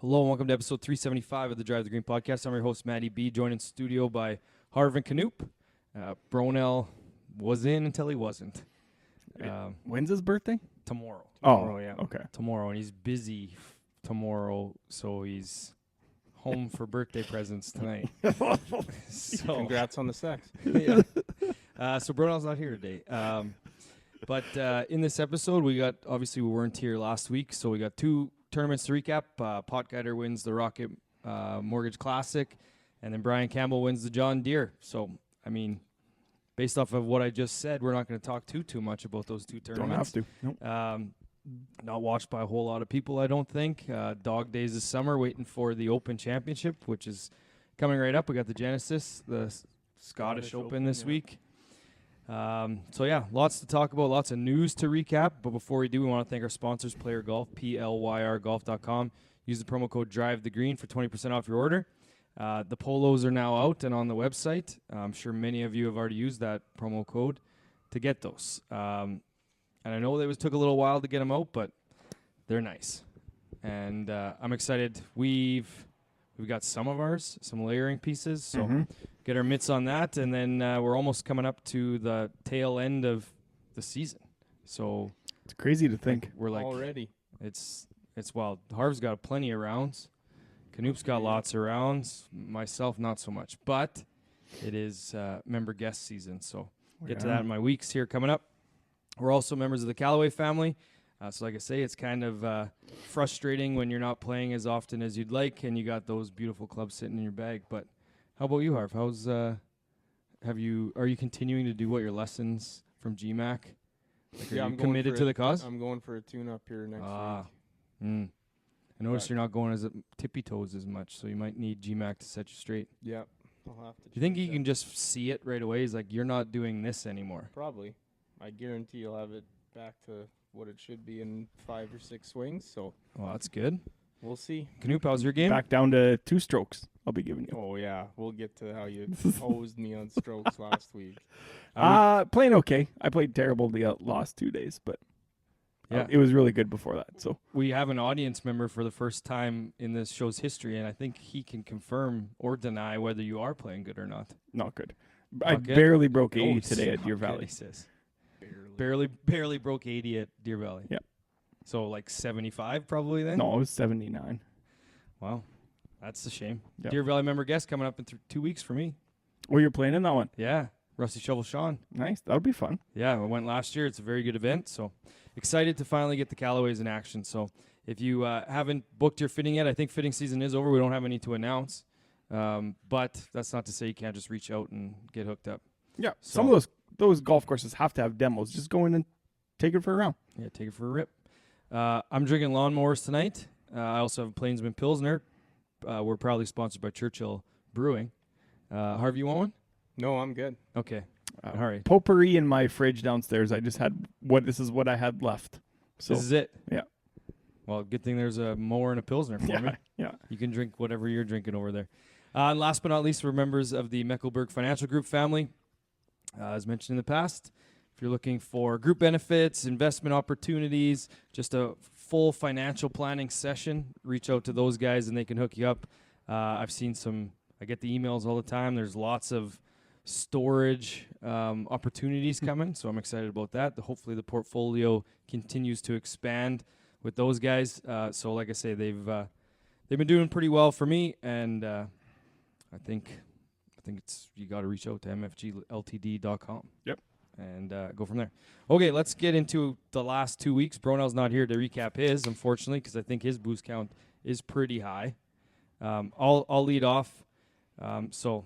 Hello and welcome to episode 375 of the Drive the Green podcast. I'm your host, Matty B, joined in studio by Harv and Canoop. Bronell was in until he wasn't. When's his birthday? Tomorrow. Yeah. Okay. Tomorrow, and he's busy tomorrow, so he's home for birthday presents tonight. So Congrats on the sex. yeah. So Bronell's not here today. But in this episode, we weren't here last week, so we got two tournaments to recap. Pot Guider wins the Rocket Mortgage Classic, and then Brian Campbell wins the John Deere. So, I mean, based off of what I just said, we're not going to talk too much about those two tournaments. Don't have to. Nope. Not watched by a whole lot of people, I don't think. Dog days this summer, waiting for the Open Championship, which is coming right up. We got the Genesis, the Scottish Open this week. So yeah, lots to talk about, lots of news to recap. But before we do, we want to thank our sponsors, Player Golf, PLYRGolf.com. Use the promo code DriveTheGreen for 20% off your order. The polos are now out and on the website. I'm sure many of you have already used that promo code to get those. And I know it took a little while to get them out, but they're nice. And I'm excited. We've got some of ours, some layering pieces. So get our mitts on that. And then we're almost coming up to the tail end of the season. So It's crazy to think. we're like Already. It's wild. Harv's got plenty of rounds. Canoop's got lots of rounds. Myself, not so much. But it is member guest season. So get to that in my weeks here coming up. We're also members of the Callaway family. So like I say, it's kind of frustrating when you're not playing as often as you'd like, and you got those beautiful clubs sitting in your bag. But how about you, Harv? Are you continuing to do your lessons from GMAC? Like, are you I'm committed to the cause? I'm going for a tune-up here next week. I noticed you're not going as tippy toes as much, so you might need GMAC to set you straight. Yeah, I'll have to. Do you think change you that. can just see it right away? It's like, you're not doing this anymore. Probably. I guarantee you'll have it back to what it should be in 5 or 6 swings. So Well, that's good. we'll see. Canoop, how's your game? Back down to 2 strokes. I'll be giving you. Oh yeah, we'll get to how you hosed me on strokes last week. Playing okay. I played terrible the last 2 days, but Yeah. it was really good before that. So We have an audience member for the first time in this show's history, and I think he can confirm or deny whether you are playing good or not. not good. I Not good? barely broke 80 Oh, today at not Deer good, Valley. he says. Barely. Barely broke 80 at Deer Valley. Yeah. So like 75 probably then? No, it was 79. Wow. That's a shame. Yep. Deer Valley member guest coming up in 2 weeks for me. Oh, you're playing in that one. Yeah. Rusty Shovel Sean. Nice. That'll be fun. Yeah, I went last year. It's a very good event. So excited to finally get the Callaways in action. So if you haven't booked your fitting yet, I think fitting season is over. We don't have any to announce. But that's not to say you can't just reach out and get hooked up. Yeah. So- Some of those golf courses have to have demos. Just go in and take it for a round. Yeah, take it for a rip. I'm drinking lawnmowers tonight. I also have a Plainsman Pilsner. We're proudly sponsored by Churchill Brewing. Harvey, you want one? No, I'm good. Okay. All right. Potpourri in my fridge downstairs. I just had this is what I had left. So This is it. yeah. Well, good thing there's a mower and a Pilsner for me. Yeah. You can drink whatever you're drinking over there. And last but not least, we're members of the Mecklenburg Financial Group family. As mentioned in the past, if you're looking for group benefits, investment opportunities, just a full financial planning session, reach out to those guys and they can hook you up. I've seen I get the emails all the time. There's lots of storage opportunities coming, so I'm excited about that. Hopefully the portfolio continues to expand with those guys. So like I say, they've been doing pretty well for me, and I think you got to reach out to mfgltd.com. Yep. And go from there. Okay, let's get into the last 2 weeks. Bronell's not here to recap his, unfortunately, because I think his boost count is pretty high. I'll lead off. So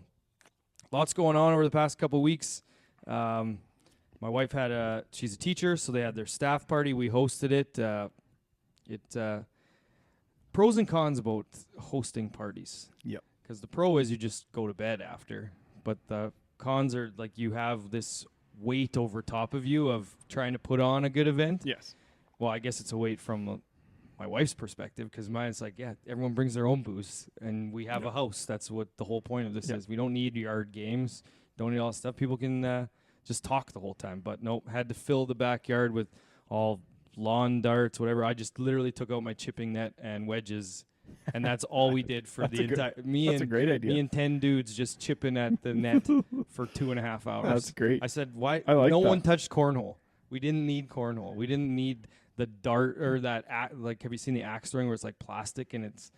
lots going on over the past couple weeks. My wife she's a teacher, so they had their staff party. We hosted it. Pros and cons about hosting parties. Yep. Because the pro is you just go to bed after, but the cons are like you have this weight over top of you of trying to put on a good event. Yes. Well, I guess it's a weight from my wife's perspective, because mine's like, yeah, everyone brings their own booze, and we have a house. That's what the whole point of this is. We don't need yard games, don't need all that stuff. People can just talk the whole time. But nope, had to fill the backyard with all lawn darts, whatever. I just literally took out my chipping net and wedges And that's all we did for That's the a good- entire. That's a great idea. Me and 10 dudes just chipping at the net for 2.5 hours. That's great. I said, why? I like no that. one touched cornhole. We didn't need cornhole. We didn't need the dart or that like. Have you seen the axe throwing where it's like plastic and it's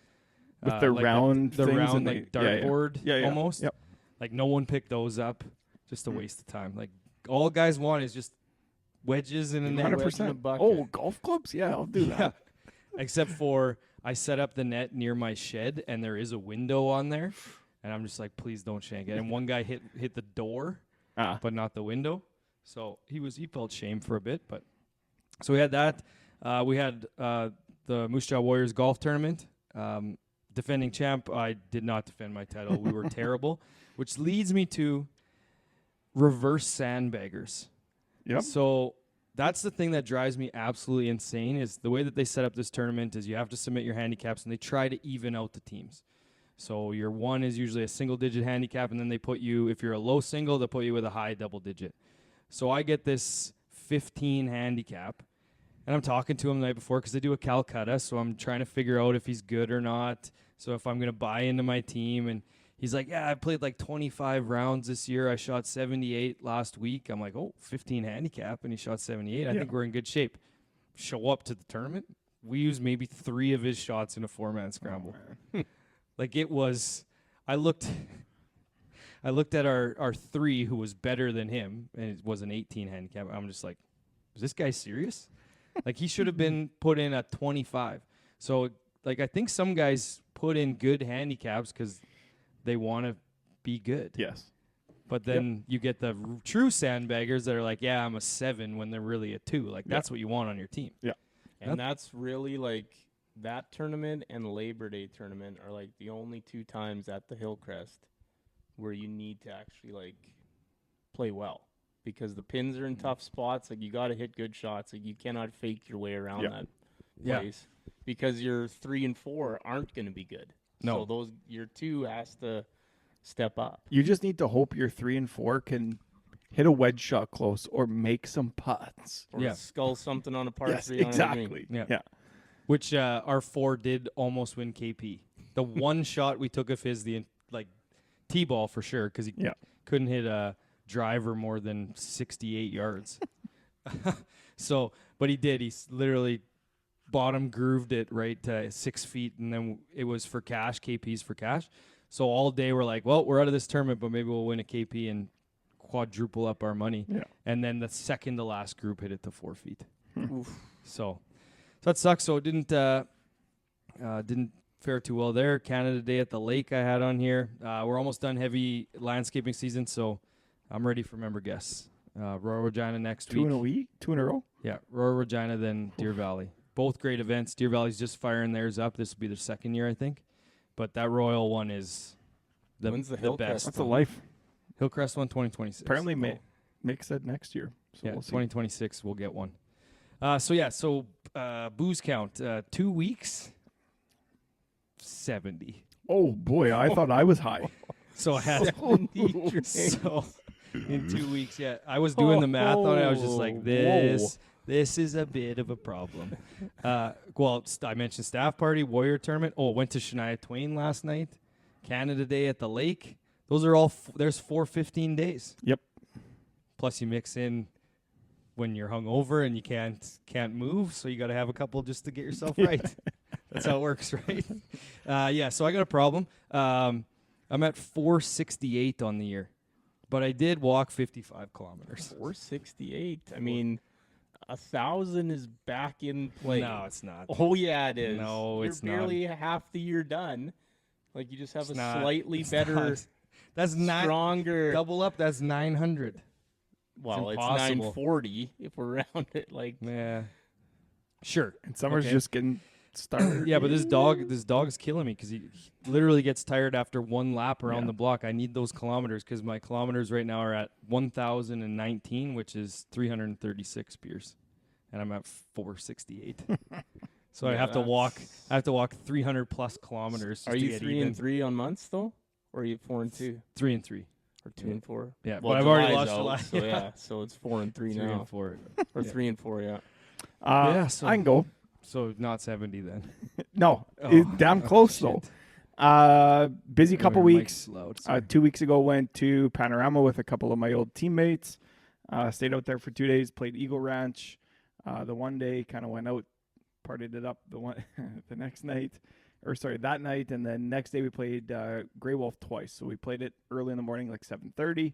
With the like round the things round and like the- yeah, yeah. dartboard Yeah, yeah. almost. Yep. Like no one picked those up. Just a waste of time. Like all guys want is just wedges in a net. 100%. bucket. Oh, golf clubs? Yeah, I'll do that. Except for I set up the net near my shed and there is a window on there, and I'm just like, please don't shank it. And one guy hit the door, but not the window. So he felt shame for a bit, but so we had that. We had the Moose Jaw Warriors golf tournament. Defending champ, I did not defend my title. We were terrible, which leads me to reverse sandbaggers. Yep. So that's the thing that drives me absolutely insane is the way that they set up this tournament is you have to submit your handicaps and they try to even out the teams. So your one is usually a single-digit handicap, and then they put you, if you're a low single, they'll put you with a high double-digit. So I get this 15 handicap, and I'm talking to him the night before because they do a Calcutta, so I'm trying to figure out if he's good or not. So if I'm going to buy into my team, and he's like, yeah, I played like 25 rounds this year. I shot 78 last week. I'm like, oh, 15 handicap, and he shot 78. I think we're in good shape. Show up to the tournament. We used maybe 3 of his shots in a 4-man scramble. Like it was, I looked at our 3 who was better than him, and it was an 18 handicap. I'm just like, is this guy serious? Like he should have been put in at 25. So like I think some guys put in good handicaps because they want to be good. Yes. But then you get the true sandbaggers that are like, yeah, I'm a 7 when they're really a 2. Like that's what you want on your team. Yeah. And that's really like that tournament and Labor Day tournament are like the only 2 times at the Hillcrest where you need to actually like play well because the pins are in tough spots. Like you got to hit good shots. Like you cannot fake your way around that place because your 3 and 4 aren't going to be good. No. So your 2 has to step up. You just need to hope your 3 and 4 can hit a wedge shot close or make some putts. Or skull something on a par Yes, 3 on a exactly. green. Yeah. Which our 4 did almost win KP. The one shot we took of his, the like T-ball for sure, because he couldn't hit a driver more than 68 yards. So, but he did. He literally bottom grooved it right to 6 feet, and then it was for cash. KP's for cash. So all day we're like, well, we're out of this tournament, but maybe we'll win a KP and quadruple up our money. Yeah. And then the second to last group hit it to 4 feet. Oof. So that sucks. So it didn't fare too well there. Canada Day at the Lake I had on here. We're almost done heavy landscaping season, so I'm ready for member guests. Royal Regina next 2 week. in a week? 2 in a row? Yeah, Royal Regina, then Deer Valley. Both great events. Deer Valley's just firing theirs up. This will be their second year, I think. But that Royal one is When's the Hillcrest? best. That's a life. Hillcrest one 2026. Apparently, Mick said next year. So Yeah, we'll see. 2026 we'll get one. So booze count, 2 weeks, 70. Oh, boy. I thought I was high. So I had so in 2 weeks, I was doing the math on it. I was just like, this is a bit of a problem. I mentioned staff party, Warrior tournament. Oh, went to Shania Twain last night. Canada Day at the Lake. Those are all. There's 4 15 days. Yep. Plus you mix in when you're hungover and you can't move, so you got to have a couple just to get yourself right. That's how it works, right? So I got a problem. I'm at 468 on the year, but I did walk 55 kilometers. 468. I mean, 1,000 is back in play. No, it's not. Oh yeah, it is. No, it's You're not. barely half the year done. Like you just have It's a not. slightly It's better, not. That's not stronger. double up. That's 900. Well, it's impossible. 940 if we're around it. Like Yeah, sure. And Summer's Okay. just getting started. Yeah, but this dog's killing me because he literally gets tired after one lap around Yeah. the block. I need those kilometers because my kilometers right now are at 1,019, which is 336 beers, and I'm at 468. So I Yeah, have to walk. that's- I have to walk 300 plus kilometers. Just Are to you get 3 even. and 3 on months though, or are you 4 and 2, 3 and 3. or 2 and 4? Yeah, Well, but I've already July's lost out, July. So yeah, so it's 4 and 3 3 now, and 4. or Yeah. 3 and 4. Yeah. Yeah, so- I can go. So not 70 then. No, Oh, damn close though. Busy couple Mike's weeks. loud, sorry. 2 weeks ago, went to Panorama with a couple of my old teammates. Stayed out there for 2 days. Played Eagle Ranch. The one day kind of went out, partied it up the next night, that night, and then next day we played Grey Wolf twice. So we played it early in the morning, like 7:30.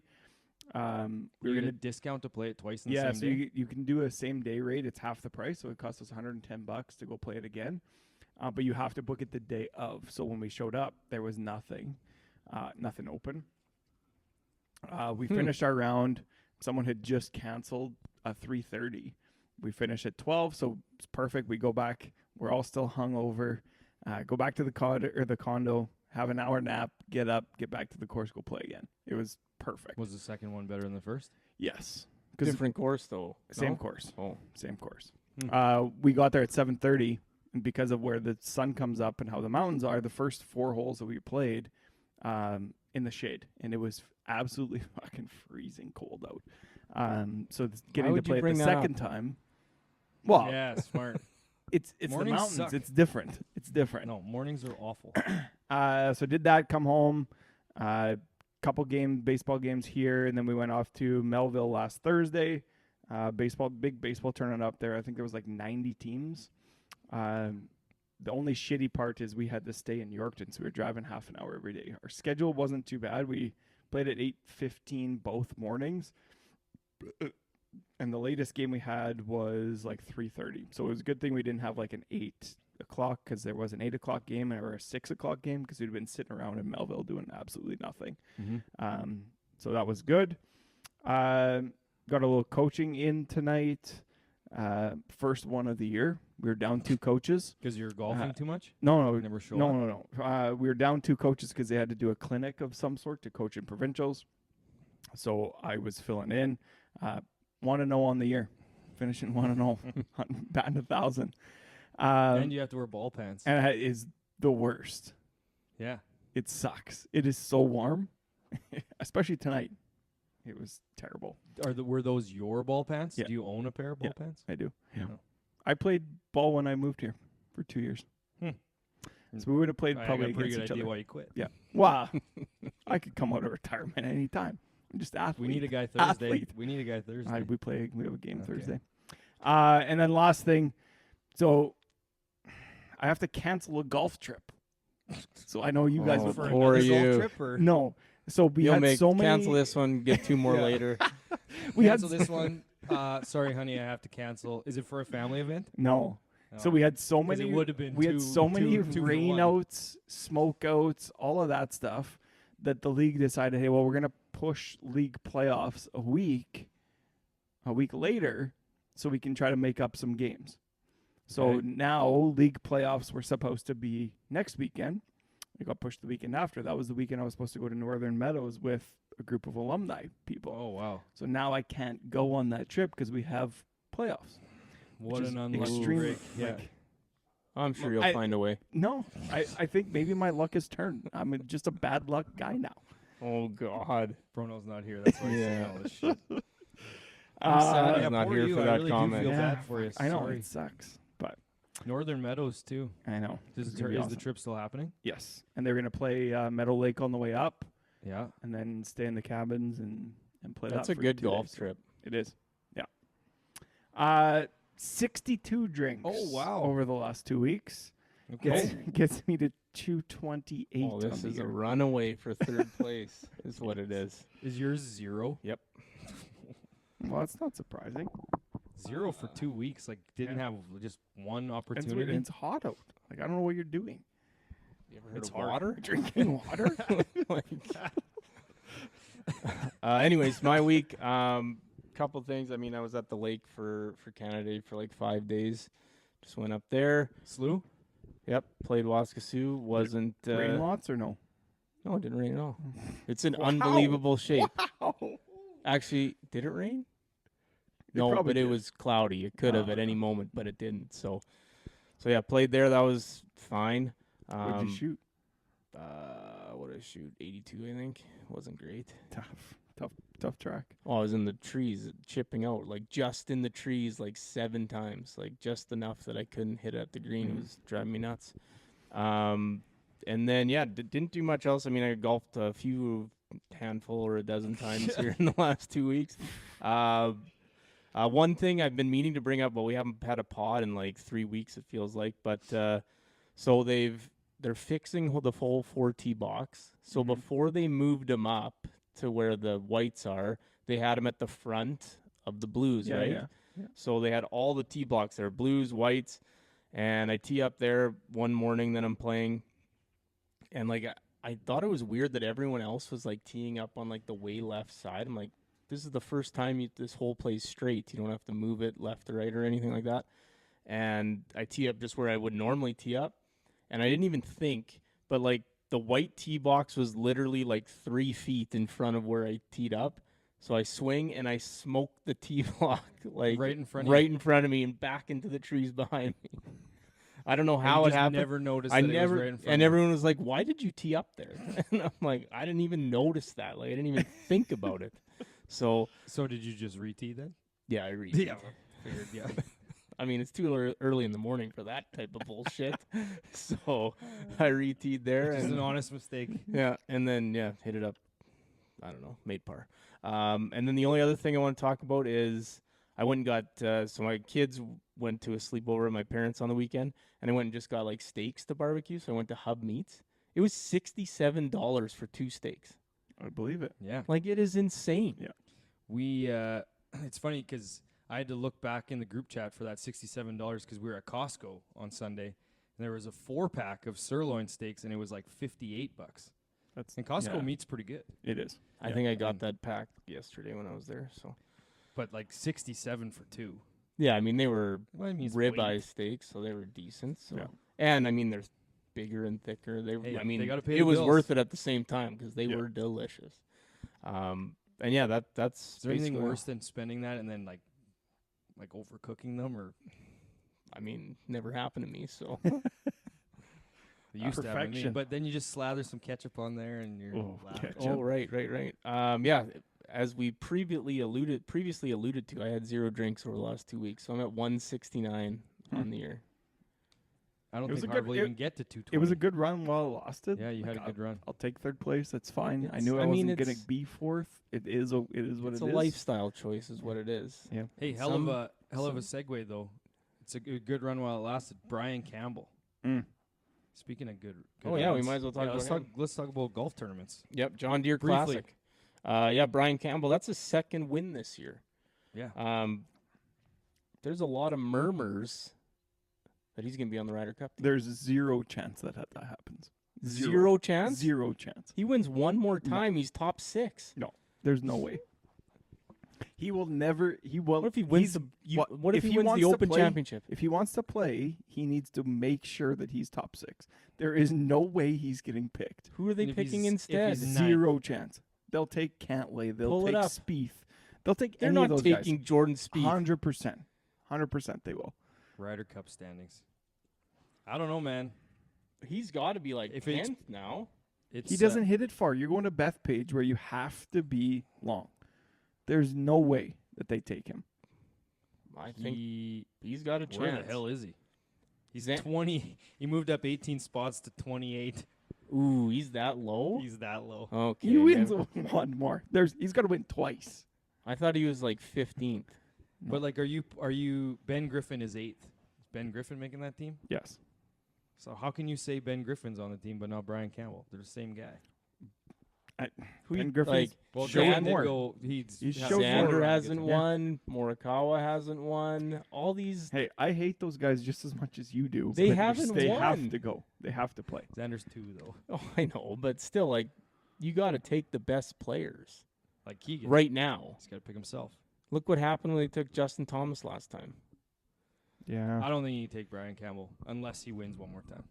We You were get a gonna discount to play it twice in the yeah, same so day. you can do a same day rate. It's half the price, so it cost us $110 to go play it again. But you have to book it the day of. So when we showed up, there was nothing open. We finished our round. Someone had just canceled at 3:30. We finished at 12, so it's perfect. We go back. We're all still hungover. Go back to the condo, have an hour nap, get up, get back to the course, go play again. It was perfect. Was the second one better than the first? Yes, because Different course though. same No? course. Oh, Same course. Hmm. We got there at 7:30, and because of where the sun comes up and how the mountains are, the first 4 holes that we played in the shade, and it was absolutely fucking freezing cold out. So getting to would you play it the bring that second time, well, Yeah, smart. it's the Mornings mountains. suck. It's different. It's different. No, mornings are awful. So did that, come home, couple baseball games here, and then we went off to Melville last Thursday. Big baseball tournament up there. I think there was like 90 teams. The only shitty part is we had to stay in Yorkton, so we were driving half an hour every day. Our schedule wasn't too bad. We played at 8:15 both mornings, and the latest game we had was like 3:30. So it was a good thing we didn't have like an 8 o'clock, because there was an 8 o'clock game or a 6 o'clock game, because we'd been sitting around in Melville doing absolutely nothing. Mm-hmm. So that was good. Got a little coaching in tonight. First one of the year. We were down 2 coaches. Because you're golfing too much? No, Never show no. up? We were down 2 coaches because they had to do a clinic of some sort to coach in provincials. So I was filling in. 1-0 on the year. Finishing 1-0. Batting 1,000. And you have to wear ball pants. And that is the worst. Yeah. It sucks. It is so warm, especially tonight. It was terrible. Were those your ball pants? Yeah. Do you own a pair of ball pants? I do. Yeah. Oh. I played ball when I moved here for 2 years. So we would have played I probably got a pretty against good each idea other. why you quit. Yeah. Wow. I could come out of retirement anytime. I'm just athlete. We need a guy Thursday. Athlete. We need a guy Thursday. We have a game Okay. Thursday. And then last thing, so I have to cancel a golf trip. So I know you guys Oh, would for poor another golf you. trip or no. So we You'll had so many. cancel this one, get 2 more Yeah. later. We had cancel this one. Sorry, honey, I have to cancel. Is it for a family event? No. So No. we had so 'Cause many. it would have been we had so many two for rain one. outs, smoke outs, all of that stuff, that the league decided, hey, well, we're gonna push league playoffs a week later, so we can try to make up some games. So Okay. now league playoffs were supposed to be next weekend. It got pushed the weekend after. That was the weekend I was supposed to go to Northern Meadows with a group of alumni people. Oh wow! So now I can't go on that trip because we have playoffs. What which an is unlucky extreme- break. Yeah. like, I'm sure you'll I- find a way. No, I think maybe my luck has turned. I'm just a bad luck guy now. Oh God. Brono's not here. That's why he's saying Yeah. all this shit. Uh, sad. Yeah, not poor here you. for I that really comment. do feel Yeah, bad for you. I know Sorry. it sucks, but Northern Meadows too. I know. Is, It's gonna be is the awesome. trip still happening? Yes, and they're gonna play Meadow Lake on the way up, Yeah. and then stay in the cabins and play. That's that a for good 2 golf days. trip. It is. Yeah. 62 drinks. Oh, wow. Over the last 2 weeks gets me to 228. Oh, this on the is a year. runaway for third place, is what it is. Is yours 0? Well, that's not surprising. 0 for 2 weeks. Like didn't have just one And opportunity. it's hot out. Like I don't know what you're doing. You ever heard It's of hard. water? Drinking water. Anyways, my week. Couple things. I mean, I was at the lake for Canada Day for like 5 days. Just went up there. Slew? Yep. Played Waskasiu. Wasn't. Rain lots or no? No, it didn't rain at all. It's in Wow. unbelievable shape. Oh. Actually, did it rain? It No, probably but it did. was cloudy. It could have Oh, at any moment, but it didn't. So yeah, played there. That was fine. What'd you shoot? What did I shoot? 82, I think. Wasn't great. Tough. tough track. Oh, I was in the trees chipping out, like just in the trees, like 7 times, like just enough that I couldn't hit at the green. It was driving me nuts. And then didn't do much else. I mean, I golfed a handful or a dozen times here in the last 2 weeks. One thing I've been meaning to bring up, well, we haven't had a pod in like 3 weeks, it feels like, but so they're fixing the full 4T box. So before they moved them up to where the whites are, they had them at the front of the blues, right? Yeah. So they had all the tee blocks there, blues, whites, and I tee up there one morning that I'm playing, and like I thought it was weird that everyone else was like teeing up on like the way left side. I'm like, this is the first time this whole plays straight. You don't have to move it left or right or anything like that. And I tee up just where I would normally tee up, and I didn't even think, but like the white tee box was literally like 3 feet in front of where I teed up. So I swing and I smoke the tee block like Right in front of me and back into the trees behind me. I don't know And how you it just happened. never noticed I that it never, was right in front and of you. everyone was like, "Why did you tee up there?" And I'm like, "I didn't even notice that. Like, I didn't even think about it." So did you just re-tee then? yeah, I read. Figured, yeah. I mean, it's too early in the morning for that type of bullshit. So I re-teed there. Just and an honest mistake. yeah, and then hit it up. I don't know, made par. And then the only other thing I want to talk about is I went and got so my kids went to a sleepover at my parents on the weekend, and I went and just got like steaks to barbecue. So I went to Hub Meats. It was $67 for 2 steaks. I believe it. Yeah. Like, it is insane. Yeah. We it's funny because I had to look back in the group chat for that $67 because we were at Costco on Sunday, and there was a 4-pack of sirloin steaks, and it was like $58. And Costco meat's pretty good, It is. I think I got that pack yesterday when I was there. So but like 67 for 2. yeah, I mean they were Well, I mean, it's ribeye weight. steaks, so they were decent. So Yeah. and I mean they're bigger and thicker. Hey, I mean they gotta pay it the was bills. worth it at the same time because they Yeah. were delicious. And yeah, that's Is there anything basically- worse than spending that and then like overcooking them, or I mean, never happened to me. So it used to happen to me, Perfection. but then you just slather some ketchup on there and you're laughing. ketchup. oh right. Yeah, as we previously alluded to, I had 0 drinks over the last 2 weeks, so I'm at 169 on the year. I don't It was think a Harv good- will it- even get to 220. It was a good run while I lost it. Yeah, you had a Like, good run. I'll take 3rd place. That's fine. I It's- knew I I mean, wasn't going it's- to be 4th. It is what It's it a is. lifestyle choice, is what it is. Yeah. Hey, hell of a segue though. It's a good run while it lasted. Brian Campbell. Mm. Speaking of good Oh, yeah, we runs, might as well talk let's about him. let's talk about golf tournaments. Yep, John Deere Briefly. Classic. Yeah, Brian Campbell. That's his 2nd win this year. Yeah. There's a lot of murmurs that he's going to be on the Ryder Cup team. There's 0 chance that happens. Zero chance? 0 chance. He wins one more time, he's top 6. There's no way. He will never. He will. What if he wins he's- what if he wins wants the to Open play- Championship? If he wants to play, he needs to make sure that he's top 6. There is no way he's getting picked. Who are they And if picking he's- if instead? he's ninth. 0 chance. They'll take Cantlay. They'll Pull it take up. Spieth. They'll take They're any not of those taking Jordan guys. Spieth. 100%. 100% they will. Ryder Cup standings. I don't know, man. He's got to be like If it's- 10th now. It's He doesn't hit it far. You're going to Bethpage where you have to be long. There's no way that they take him. I think He, he's got a chance. where the hell is he? He's Zan- 20. He moved up 18 spots to 28. Ooh, he's that low? He's that low. Okay. He wins never- one more. He's got to win twice. I thought he was like 15th. But like, are you? Ben Griffin is 8th. Is Ben Griffin making that team? Yes. So how can you say Ben Griffin's on the team but not Brian Campbell? They're the same guy. Who Ben you- Griffin's like Well, showing Dan did more. go. He's He's had showed a more. Xander run hasn't against him. won. Morikawa hasn't won. All these. Hey, I hate those guys just as much as you do. They but haven't They won. have to go. They have to play. Xander's 2 though. Oh, I know, but still, like, you got to take the best players Like Keegan. right now. He's got to pick himself. Look what happened when they took Justin Thomas last time. Yeah. I don't think you take Brian Campbell unless he wins one more time.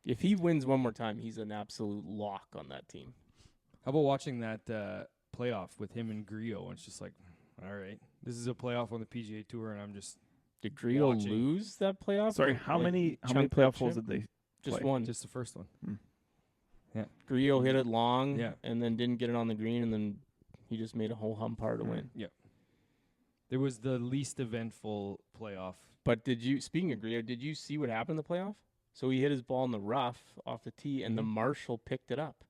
If he wins one more time, he's an absolute lock on that team. How about watching that playoff with him and Griot? And it's just like, all right, this is a playoff on the PGA Tour, and I'm just Did Griot Watching. lose that playoff? Sorry, Or, how like, many chunk playoff that holes chip? did they Just play? one. just the first one. Griot hit it long, Yeah. and then didn't get it on the green, and then He just made a whole umpire to win. Yeah. It was the least eventful playoff. But speaking of Griot, did you see what happened in the playoff? So he hit his ball in the rough off the tee, and the marshal picked it up.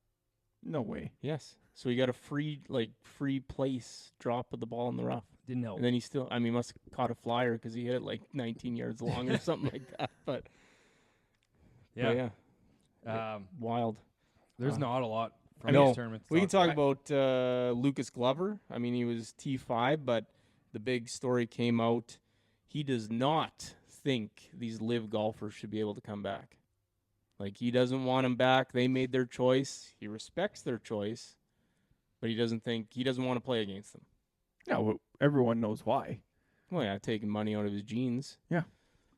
No way. Yes. So he got a free place drop of the ball in the rough. Didn't help. And then he must have caught a flyer because he hit it like 19 yards long or something like that. But yeah. Wild. There's not a lot from No. these tournaments. We can talk about Lucas Glover. I mean, he was T5, but the big story came out. He does not think these live golfers should be able to come back. Like, he doesn't want them back. They made their choice. He respects their choice, but he doesn't want to play against them. Yeah, well, everyone knows why. Well, yeah, taking money out of his jeans. Yeah,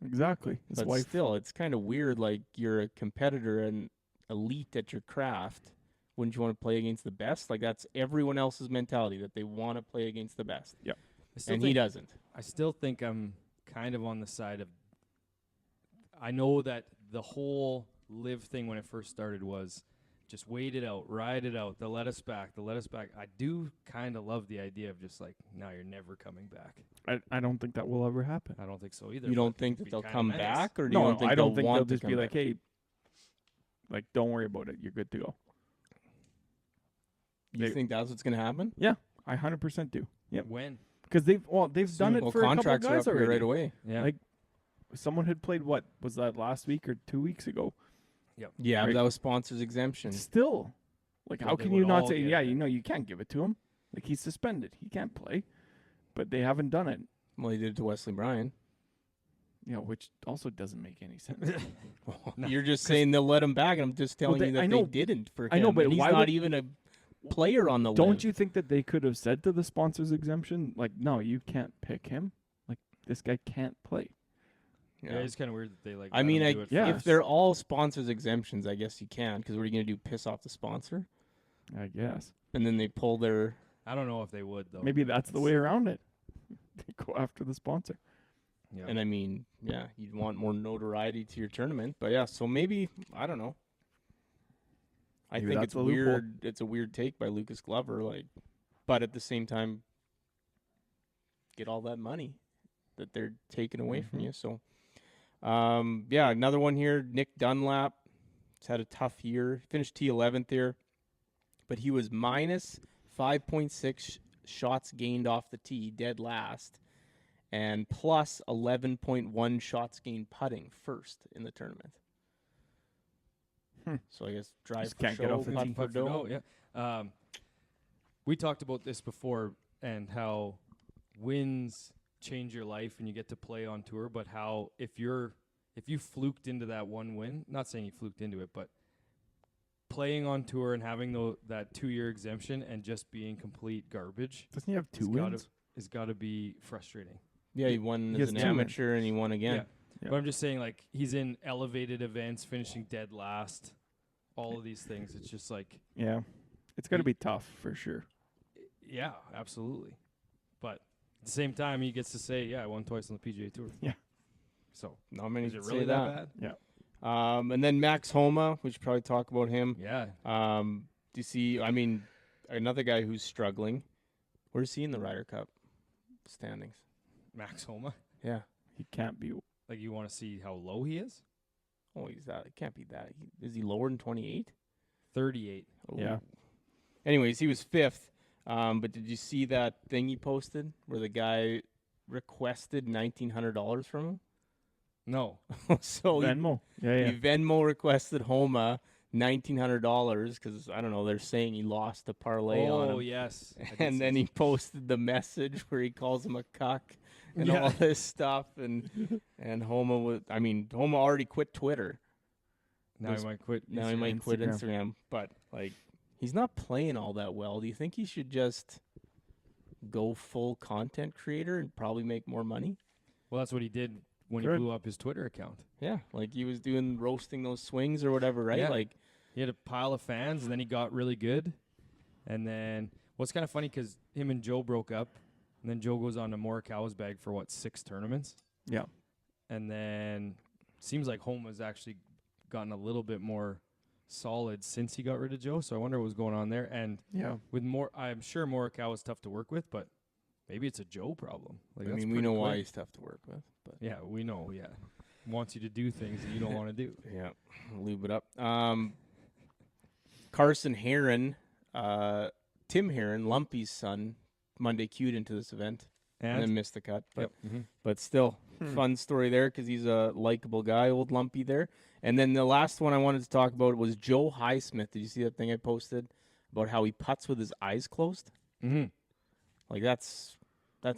exactly. His But wife. still, it's kind of weird. Like, you're a competitor and elite at your craft. Wouldn't you want to play against the best? Like, that's everyone else's mentality, that they want to play against the best. Yep. And he doesn't. I still think I'm kind of on the side of. I know that the whole live thing when it first started was just wait it out, ride it out. They'll let us back. I do kind of love the idea of just like, now you're never coming back. I don't think that will ever happen. I don't think so either. You don't but think it'd that be they'll kinda come nice. back, or do No, you don't think I don't they'll think want they'll to just come be back? like, hey, like, don't worry about it. You're good to go. You think that's what's going to happen? Yeah, I 100% do. Yep. When? Because they've done it Well, for a couple contracts are guys up here already. right away. Yeah. Like, someone had played, what was that, last week or 2 weeks ago? Yeah, Right. but that was sponsors exemption. Still, like, Well, how they can would you not all say, get yeah, it. you can't give it to him. Like, he's suspended. He can't play. But they haven't done it. Well, he did it to Wesley Bryan. Which also doesn't make any sense. No, You're just saying they'll let him back, and I'm just telling they- you that I know- they didn't for him. I know, but and he's why not would- even a player on the Don't live. you think that they could have said to the sponsors exemption, like, no, you can't pick him? Like, this guy can't play. Yeah, it's kind of weird that they like. I let mean, them do it yeah. if first. they're all sponsors exemptions, I guess you can, because what are you going to do, piss off the sponsor? I guess. And then they pull their... I don't know if they would though. Maybe that's the way around it. They go after the sponsor. Yeah. And I mean, yeah, you'd want more notoriety to your tournament. But yeah, so maybe, I don't know. I Maybe think that's it's a loophole. weird. It's a weird take by Lucas Glover, like, but at the same time, get all that money that they're taking away from you. So, yeah, another one here. Nick Dunlap. He's had a tough year. Finished T11th here, but he was minus 5.6 shots gained off the tee, dead last, and plus 11.1 shots gained putting first in the tournament. So I guess drive Just for can't get show, off the putt tee. for dough. Yeah. We talked about this before and how wins change your life and you get to play on tour, but how if you fluked into that one win, not saying you fluked into it, but playing on tour and having that 2-year exemption and just being complete garbage Doesn't he have two wins? has got to be frustrating. Yeah, he won He as has an two wins. amateur and he won again. Yeah. Yeah. But I'm just saying, like, he's in elevated events, finishing dead last, all of these things. It's just like, Yeah. It's got to be tough for sure. yeah, absolutely. But at the same time, he gets to say, yeah, I won twice on the PGA Tour. Yeah. So, Not many is it can really say that that. bad? And then Max Homa, we should probably talk about him. Yeah. Do you see, I mean, another guy who's struggling. Where's he in the Ryder Cup standings? Max Homa. Yeah. He can't be. Like, you want to see how low he is? Oh, he's that. It can't be that. Is he lower than 28? 38. Oh. Yeah. Anyways, he was 5th. But did you see that thing he posted where the guy requested $1,900 from him? No. So he Venmo. Yeah. He Venmo requested Homa $1,900 because, I don't know, they're saying he lost a parlay on him. Oh, yes. I did And see then that. he posted the message where he calls him a cuck and Yeah. all this stuff. And Homa already quit Twitter. Now he might quit. Now he Instagram. might quit Instagram. But, like, he's not playing all that well. Do you think he should just go full content creator and probably make more money? Well, that's what he did when Good. he blew up his Twitter account. Yeah, like he was doing roasting those swings or whatever, right? Yeah. Like, He had a pile of fans, and then he got really good. And then what's kind of funny because him and Joe broke up, and then Joe goes on to Morikawa's bag for, 6 tournaments? Yeah. And then seems like Homa's actually gotten a little bit more solid since he got rid of Joe. So I wonder what was going on there. And Yeah. with I'm sure Morikawa was tough to work with, but maybe it's a Joe problem. Like, I that's mean, we pretty know why quick. he's tough to work with, but Yeah, we know. Yeah, wants you to do things that you don't want to do. yeah, lube it up. Carson Heron, Tim Heron, Lumpy's son, Monday queued into this event and then missed the cut. But but still, fun story there because he's a likable guy, old Lumpy there. And then the last one I wanted to talk about was Joe Highsmith. Did you see that thing I posted about how he putts with his eyes closed? Mm-hmm. Like that's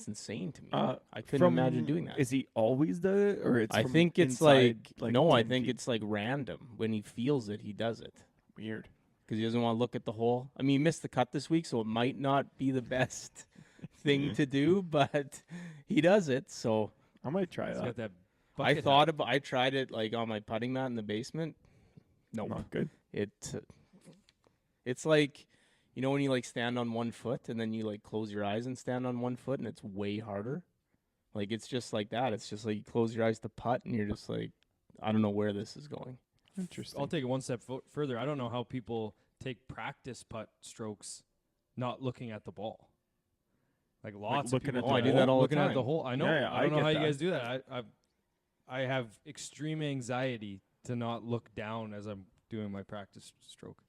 insane to me. I couldn't From- imagine doing that. Is he always done it, or it's? I from think it's inside, no, I 10 think feet? it's like random. When he feels it, he does it weird. because he doesn't want to look at the hole. I mean, he missed the cut this week, so it might not be the best thing to do, but he does it. So I might try He's that. got that. I bucket thought about. I tried it like on my putting mat in the basement. Nope. Not good. It's like, you know, when you like stand on one foot and then you like close your eyes and stand on one foot, and it's way harder. Like it's just like that. It's just like you close your eyes to putt, and you're just like, I don't know where this is going. Interesting. I'll take it one step further. I don't know how people take practice putt strokes not looking at the ball. Like lots of looking people at the I do that all the looking at the time. hole. I know. Yeah, I don't know get how you that. guys do that. I have extreme anxiety to not look down as I'm doing my practice stroke.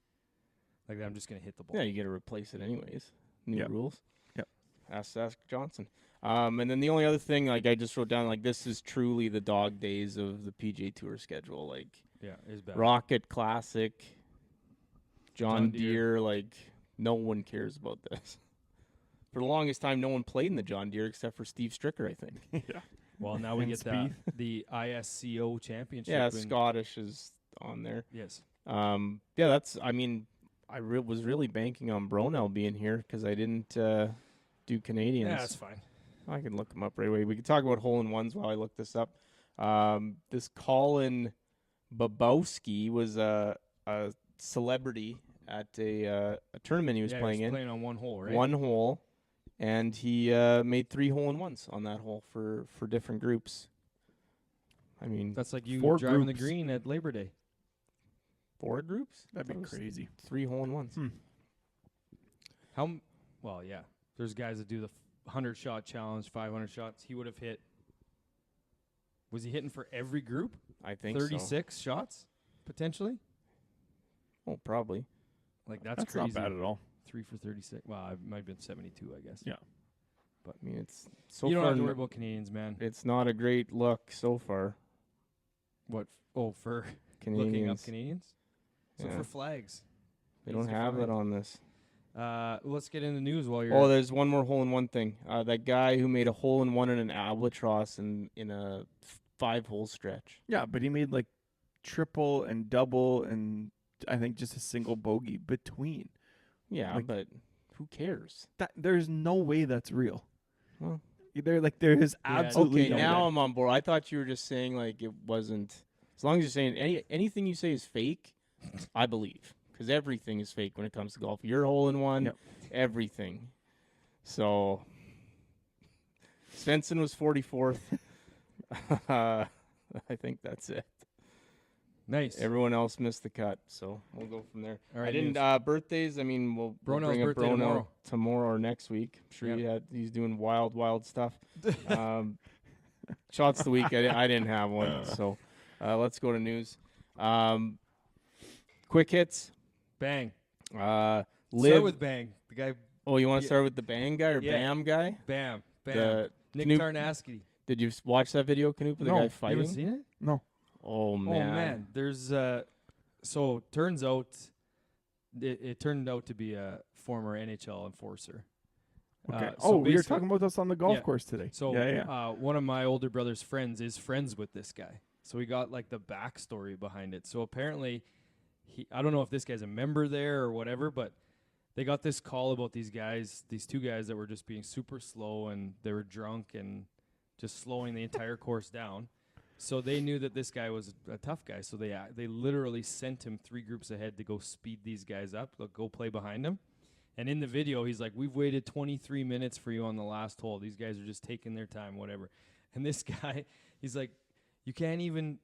Like I'm just gonna hit the ball. Yeah, you got to replace it anyways. New Yep. rules. Yep. Ask Johnson. And then the only other thing, like I just wrote down, like this is truly the dog days of the PGA Tour schedule. Like Yeah, it's bad. Rocket Classic, John John Deere. Deere, like no one cares about this. For the longest time, no one played in the John Deere except for Steve Stricker, I think. Yeah. Well, now we And get the ISCO championship. Yeah, and- Scottish is on there. Yes. Yeah, that's. I mean, I was really banking on Bronell being here because I didn't do Canadians. Yeah, that's fine. I can look them up right away. We can talk about hole-in-ones while I look this up. This Colin Babowski was a celebrity at a tournament he was Yeah, playing he was in. playing on one hole, right? One hole, and he made 3 hole-in-ones on that hole for different groups. I mean, That's like you 4 driving the groups. green at Labor Day. 4 groups? That'd That be was crazy. 3 hole-in-ones. Well, yeah. There's guys that do the 100-shot challenge, 500 shots. He would have hit. Was he hitting for every group? I think so. 36 shots, potentially? Oh, probably. Like, that's That's crazy. not bad at all. 3 for 36. Well, it might have been 72, I guess. Yeah. I mean, it's so You don't far. have to worry about Canadians, man. It's not a great look so far. What? Oh, for Canadians. looking up Canadians? So Yeah. for flags. They don't easy to have that find. on this. Let's get in the news while you're. Oh, there's one more hole-in-one thing. That guy who made a hole-in-one in an albatross in a 5-hole stretch. Yeah, but he made like triple and double and I think just a single bogey between. Yeah, Like- but who cares? That there's no way that's real. Well, There is absolutely okay, no now way. I'm on board. I thought you were just saying like it wasn't. As long as you're saying anything you say is fake, I believe because everything is fake when it comes to golf. Your hole-in-one, Yep. everything. So Svensson was 44th. I think that's it. nice. Everyone else missed the cut, so we'll go from there. All right, I didn't news. birthdays. I mean, we'll Bronell's bring up birthday Bronell tomorrow or next week. I'm sure Yep. he's doing wild stuff. Shots of the week. I didn't have one, so let's go to news. Quick hits. Bang. Live. Start with Bang. The guy, Oh, you want to Yeah. start with the Bang guy or Yeah. Bam guy? Bam. Bam. The Nick Knoop- Tarnasky. Did you watch that video, Canoop, with the No. guy You You fighting? haven't seen it? No. Oh man. Oh man, there's so turns out it turned out to be a former NHL enforcer. Okay. So We were basically- talking about this on the golf Yeah. course today. So yeah. one of my older brother's friends is friends with this guy. So we got like the backstory behind it. So apparently I don't know if this guy's a member there or whatever, but they got this call about these 2 guys that were just being super slow and they were drunk and just slowing the entire course down. So they knew that this guy was a tough guy. So they literally sent him 3 groups ahead to go speed these guys up, go play behind him. And in the video, he's like, "We've waited 23 minutes for you on the last hole. These guys are just taking their time, whatever." And this guy, he's like, "You can't even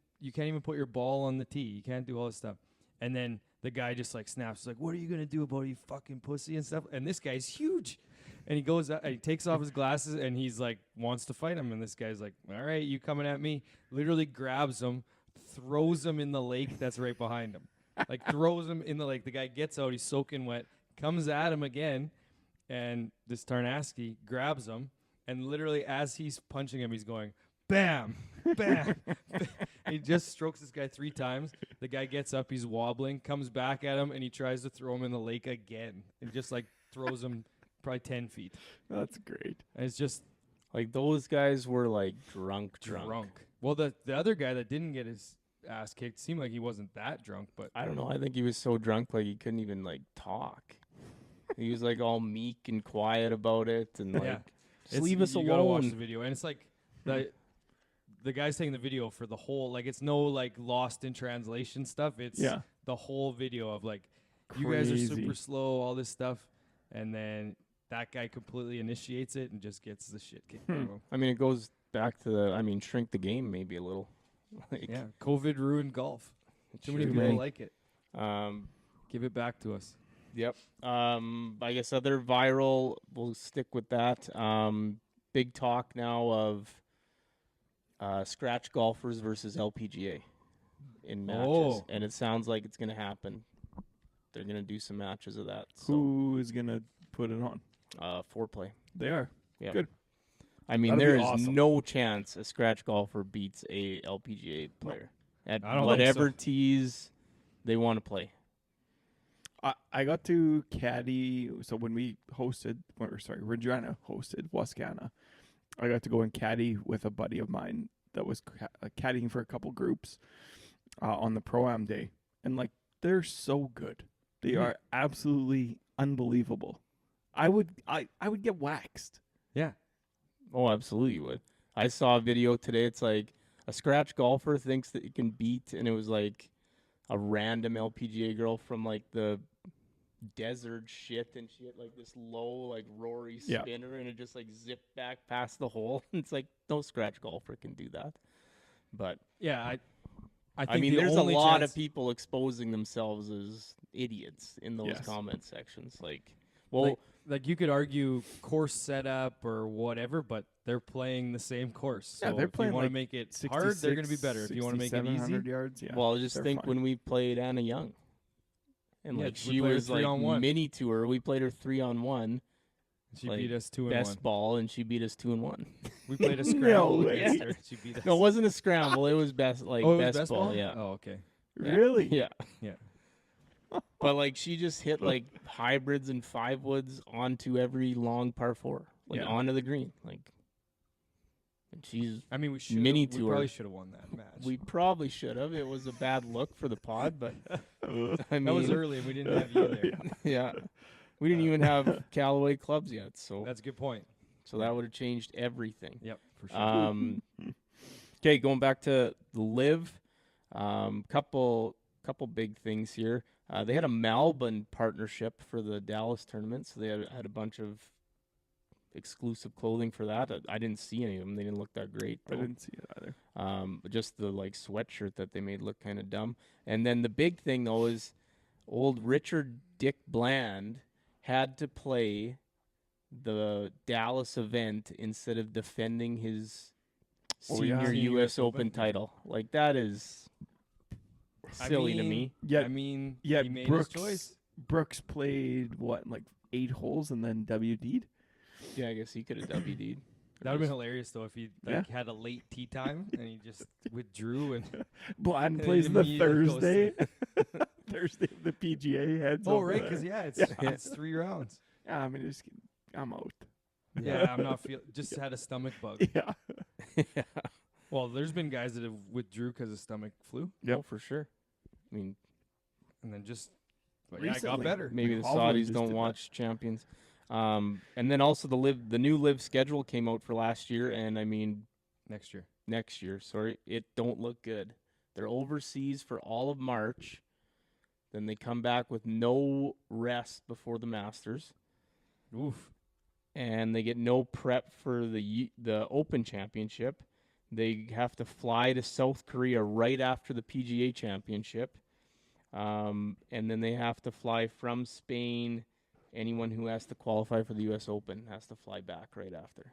put your ball on the tee. You can't do all this stuff." And then the guy just like snaps, like, "What are you gonna do about it, you fucking pussy?" and stuff. And this guy's huge, and he goes out, and he takes off his glasses, and he's like wants to fight him, and this guy's like, "All right, you coming at me?" Literally grabs him, throws him in the lake that's right behind him, like throws him in the lake. The guy gets out, he's soaking wet, comes at him again, and this Tarnasky grabs him, and literally as he's punching him, he's going, "Bam, bam." He just strokes this guy 3 times. The guy gets up, he's wobbling, comes back at him, and he tries to throw him in the lake again, and just like throws him probably 10 feet. That's great. And it's just Like those guys were like drunk. Well, the other guy that didn't get his ass kicked seemed like he wasn't that drunk, but I don't know. I think he was so drunk like he couldn't even like talk. He was like all meek and quiet about it, and like yeah, just leave us you gotta watch the alone. video, and it's like the guy's taking the video for the whole, like it's no like lost in translation stuff. It's Yeah. the whole video of like you guys are super Crazy. slow, all this stuff, and then that guy completely initiates it and just gets the shit kicked out of him. I mean, it goes back to the. Shrink the game maybe a little. Like, Yeah, COVID ruined golf. Too many sure people may. like it. Give it back to us. Yep. I guess other viral. We'll stick with that. Big talk now of scratch golfers versus LPGA in matches, Oh. and it sounds like it's going to happen. They're going to do some matches of that. So, Who is gonna put it on? foreplay. They are. Yeah. Good. I mean, That'd be there is awesome. no chance a scratch golfer beats a LPGA player at I don't think whatever so. tees they want to play. I got to caddy. So when we hosted, Regina hosted Wascana, I got to go and caddy with a buddy of mine that was caddying for a couple groups on the Pro-Am day. And like, they're so good. They Mhm. are absolutely unbelievable. I would get waxed. Yeah. Oh, absolutely you would. I saw a video today. It's like a scratch golfer thinks that he can beat, and it was like a random LPGA girl from like the desert shit, and she had like this low like Rory Yeah. spinner, and it just like zipped back past the hole. It's like no scratch golfer can do that. But Yeah, I think I mean, the there's a only lot chance- of people exposing themselves as idiots in those Yes. comment sections. Like, well, like you could argue course setup or whatever, but they're playing the same course. Yeah, So they're if playing you want like to make it hard, they're going to be better. If you want to make it easy, 6,700 yards. Yeah. well, just they're think fine. when we played Anna Young, and Yeah, like we she played her was like 3-on-1. mini tour. We played her 3-on-1, she like, beat us 2-1. best ball, and she beat us 2-1. We played a No scramble way. against her. She beat us. No, it wasn't a scramble. It was best like Oh, it was best ball. Yeah. Oh, okay. Yeah. Really? Yeah. Yeah. But like she just hit like hybrids and 5-woods onto every long par 4, like Yeah. onto the green, like. And she's. I mean, we should. Mini We tour. probably should have won that match. We probably should have. It was a bad look for the pod, but I mean, that was early, and we didn't have you there. yeah. We didn't even have Callaway clubs yet, so That's a good point. that would have changed everything. Yep, for sure. Okay, going back to the Live, couple big things here. They had a Melbourne partnership for the Dallas tournament, so they had a bunch of exclusive clothing for that. I didn't see any of them; they didn't look that great. I though. didn't see it either. But just the like sweatshirt that they made look kind of dumb. And then the big thing though is old Richard Dick Bland had to play the Dallas event instead of defending his Oh, yeah. senior Senior U.S. US Open Open. title. Like that is silly to me. Yeah. I mean, Yeah. he made Brooks. his choice. Brooks played what, like 8 holes and then WD'd. Yeah, I guess he could have WD'd. That would have been hilarious though if he like had a late tee time and he just withdrew and. Bland And plays the immediately goes Thursday. Thursday, the PGA heads. Oh over right, there. because it's Yeah. it's 3 rounds. Yeah, I mean, I'm out. Yeah, I'm not feel. Just had a stomach bug. Yeah. Yeah. Well, there's been guys that have withdrew because of stomach flu, Yep. Oh, for sure. I mean, and then just but yeah, it got Recently. better. maybe the Hovland Saudis just don't did that. watch Champions. And then also the new Live schedule came out for last year, and I mean Next year. next year. Sorry, it don't look good. They're overseas for all of March. Then they come back with no rest before the Masters, Oof. and they get no prep for the Open Championship. They have to fly to South Korea right after the PGA Championship. And then they have to fly from Spain. Anyone who has to qualify for the U.S. Open has to fly back right after.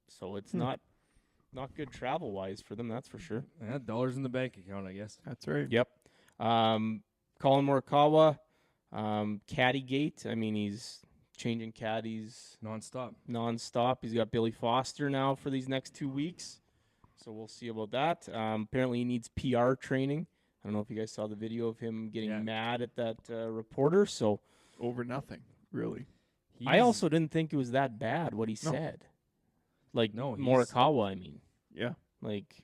So it's not good travel-wise for them, that's for sure. Yeah, dollars in the bank account, I guess. That's right. Yep. Colin Morikawa, Caddygate. I mean, he's changing caddies Nonstop. He's got Billy Foster now for these next 2 weeks. So we'll see about that. Apparently he needs PR training. I don't know if you guys saw the video of him getting mad at that reporter. So Over nothing, really. I also didn't think it was that bad what he said. Like, No, Morikawa, I mean. Yeah. Like,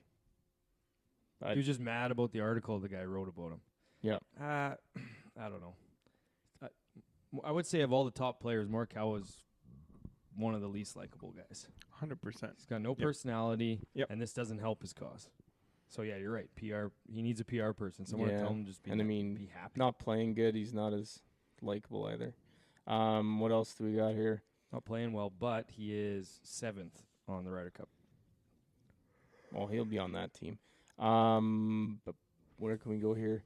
he was just mad about the article the guy wrote about him. Yeah. I don't know. I would say of all the top players, Morikawa is one of the least likable guys. 100%. He's got no personality, Yep. and this doesn't help his cause. So yeah, you're right. PR. He needs a PR person. Someone to tell him just be. And I mean, be happy. not playing good. He's not as likable either. What else do we got here? Not playing well, but he is 7th on the Ryder Cup. Well, he'll be on that team. But where can we go here?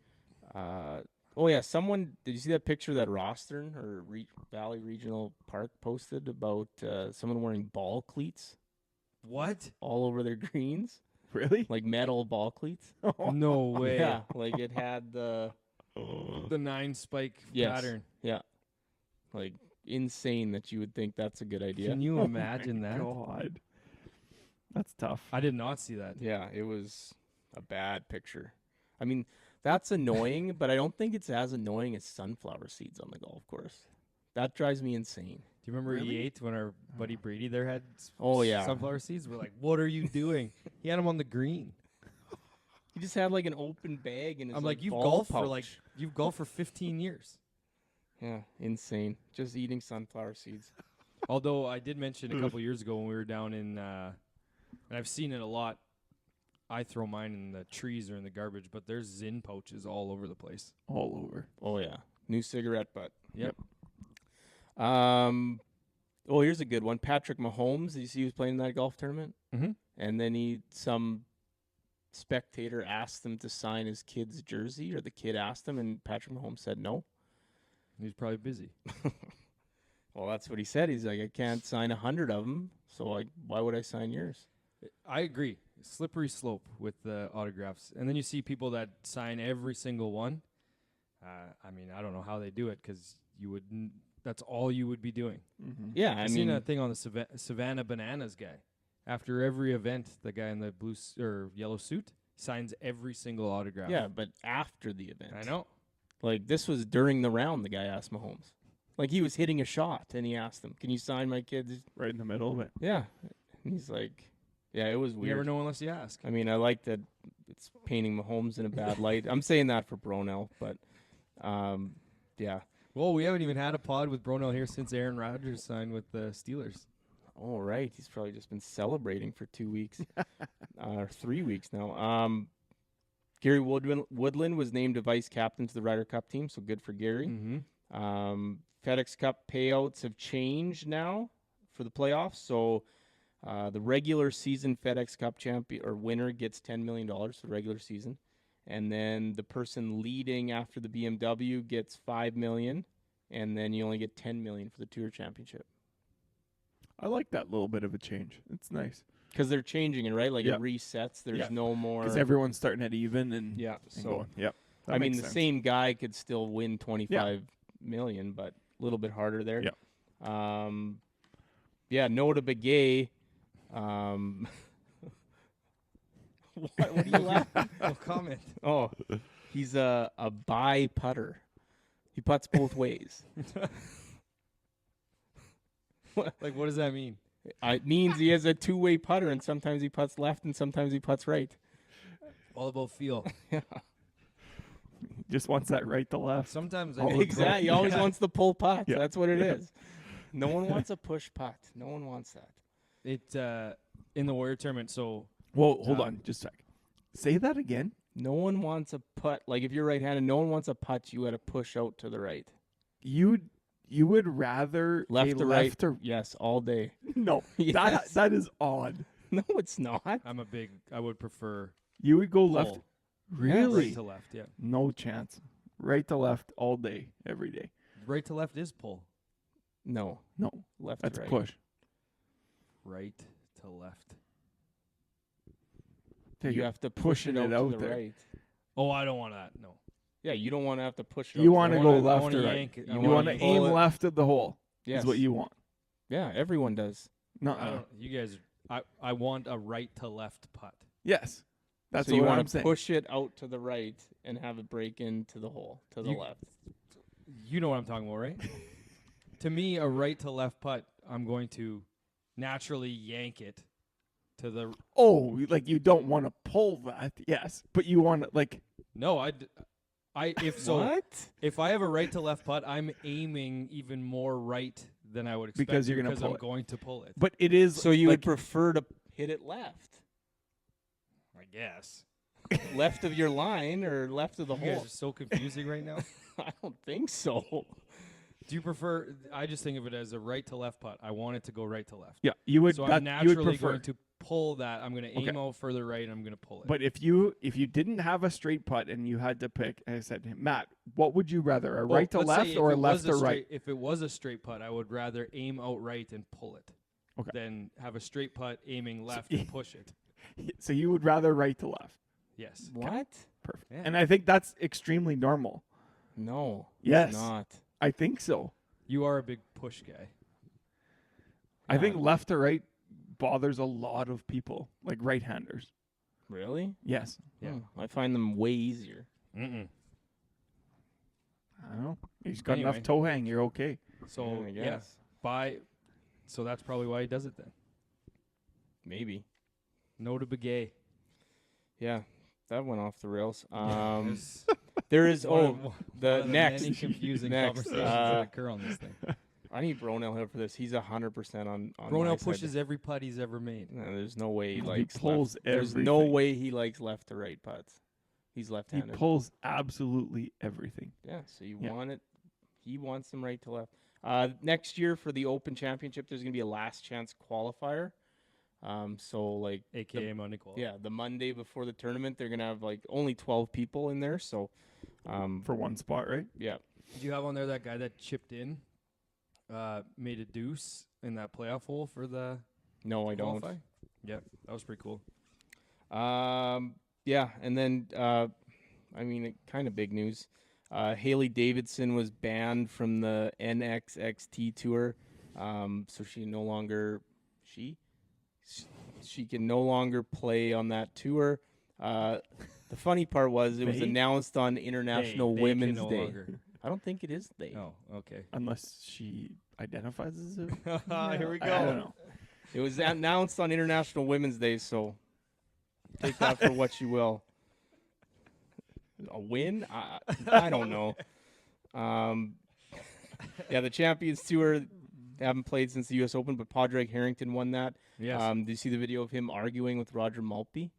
Oh yeah, did you see that picture that Rostern or Valley Regional Park posted about someone wearing ball cleats What? all over their greens, Really? like metal ball cleats? No way. Yeah, like it had the The 9 spike pattern. Yeah, like insane that you would think that's a good idea. Can you imagine that? God. That's tough. I did not see that. Yeah, it was a bad picture. I mean, that's annoying, but I don't think it's as annoying as sunflower seeds on the golf course. That drives me insane. Do you remember E8 when our buddy Brady there had sunflower seeds? We're like, what are you doing? He had them on the green. He just had like an open bag in his I'm like, you've ball golfed pouch. for 15 years. Yeah, insane. Just eating sunflower seeds. Although I did mention a couple years ago when we were down in, and I've seen it a lot. I throw mine in the trees or in the garbage, but there's Zin pouches all over the place. All over. Oh yeah, new cigarette butt. Yep. Oh, here's a good one. Patrick Mahomes. Did you see he was playing in that golf tournament? Mm-hmm. And then some spectator asked him to sign his kid's jersey, or the kid asked him, and Patrick Mahomes said no. He's probably busy. Well, that's what he said. He's like, I can't sign 100 of them, so why would I sign yours? I agree. Slippery slope with the autographs. And then you see people that sign every single one. I mean, I don't know how they do it because that's all you would be doing. Mm-hmm. Yeah, I seen that thing on the Savannah Bananas guy. After every event, the guy in the blue or yellow suit signs every single autograph. Yeah, but after the event. I know. Like, this was during the round, the guy asked Mahomes. Like, he was hitting a shot, and he asked him, can you sign my kid's? Right in the middle of it. Yeah. And he's like, yeah, it was weird. You never know unless you ask. I mean, I like that it's painting Mahomes in a bad light. I'm saying that for Bronell, but, yeah. Well, we haven't even had a pod with Bronell here since Aaron Rodgers signed with the Steelers. Oh, right. He's probably just been celebrating for 2 weeks. Or 3 weeks now. Gary Woodland was named a vice captain to the Ryder Cup team, so good for Gary. Mm-hmm. FedEx Cup payouts have changed now for the playoffs. So the regular season FedEx Cup champion or winner gets $10 million for the regular season. And then the person leading after the BMW gets $5 million. And then you only get $10 million for the Tour Championship. I like that little bit of a change. It's nice. Because they're changing it, right? Like Yeah. it resets. There's Yeah. no more. Because everyone's starting at even and Yeah. and So going. Yep. That I mean, makes the sense. same guy could still win $25 million, but a little bit harder there. Yeah. Yeah. Nota Begay. What are you laughing? No comment. Oh, he's a bi putter. He putts both ways. Like, what does that mean? It means he has a two-way putter, and sometimes he putts left, and sometimes he putts right. All about feel. Yeah, Just wants that right to left. Sometimes I Oh, think exactly. He always wants the pull putt. Yeah. That's what it is. No one wants a push putt. No one wants that. it in the Warrior tournament. So Whoa, hold on. Just a sec. Say that again. No one wants a putt. Like if you're right-handed, no one wants a putt. You got to push out to the right, You would rather left a to right. left or Yes, all day. no. Yes. That is odd. No, it's not. I would prefer You would go left. pull. Really? Right to left, yeah. No chance. Right to left all day, every day. Right to left is pull. No, No, left that's to right. push. Right to left. Take You it. have to pushing push it it out out to the there. right. Oh, I don't want that. No. Yeah, you don't want to have to push it. You out want to the go right. left wanna or right. yank it. I You wanna want to pull aim it. left of the hole. Yes. Is what you want. Yeah, everyone does. No. I don't. You guys. I want a right to left putt. Yes. That's so you what want I'm to saying. push it out to the right and have it break into the hole to the You- left. You know what I'm talking about, right? To me, a right to left putt, I'm going to naturally yank it to the. Oh, like you don't want to pull that. Yes, but you want to like. No, if so, What? if I have a right to left putt, I'm aiming even more right than I would expect Because you're gonna because pull I'm it. going to pull it. But it is. So you like, would prefer to hit it left, I guess. left of your line or left of the You guys hole? are so confusing right now. I don't think so. Do you prefer? I just think of it as a right to left putt. I want it to go right to left. Yeah, you would. So that, I'm you would naturally prefer. going to pull that. I'm going to aim Okay. out further right, and I'm going to pull it. But if you didn't have a straight putt and you had to pick, and I said to him, Matt, what would you rather, a right to let's say left if or a it left was a to right? straight- If it was a straight putt, I would rather aim out right and pull it. Okay. Than have a straight putt aiming left y- and push it. So you would rather right to left. Yes. What? Perfect. Yeah. And I think that's extremely normal. No. Yes. It's not. I think so. You are a big push guy. I think Yeah. left to right bothers a lot of people, like right-handers. Really? Yes. Yeah. I find them way easier. Mm-mm. I don't know. He's got Anyway. enough toe hang. You're okay. So I yeah, guess. So that's probably why he does it then. Maybe. No to begay. Yeah. That went off the rails. There's There is one oh of- one the of next. many confusing Next, conversations that occur on this thing. I need Bronell here for this. He's 100% on. my Ronell side. pushes every putt he's ever made. No, there's no way he He likes pulls left. There's no everything. way he likes left to right putts. He's He left-handed. pulls absolutely everything. Yeah, so you Yeah. want it. He wants them right to left. Next year for the Open Championship, there's going to be a last chance qualifier. So like, AKA Monday quality. yeah, the Monday before the tournament, they're going to have like only 12 people in there. So, For one spot, right? yeah. Did you have on there that guy that chipped in, made a deuce in that playoff hole for the No, I don't. qualify? Yeah, that was pretty cool. Yeah, and then I mean, kind of big news. Haley Davidson was banned from the NXXT tour, so she no longer she can no longer play on that tour. The funny part was it was They? announced on International They can Women's no Day. longer. I don't think it is they. Oh, okay. Unless she identifies as a. Here we I go. don't know. It was announced on International Women's Day, so take that for what you will. A win? I don't know. Yeah, the Champions Tour, they haven't played since the U.S. Open, but Padraig Harrington won that. Yes. Did you see the video of him arguing with Roger Maltby?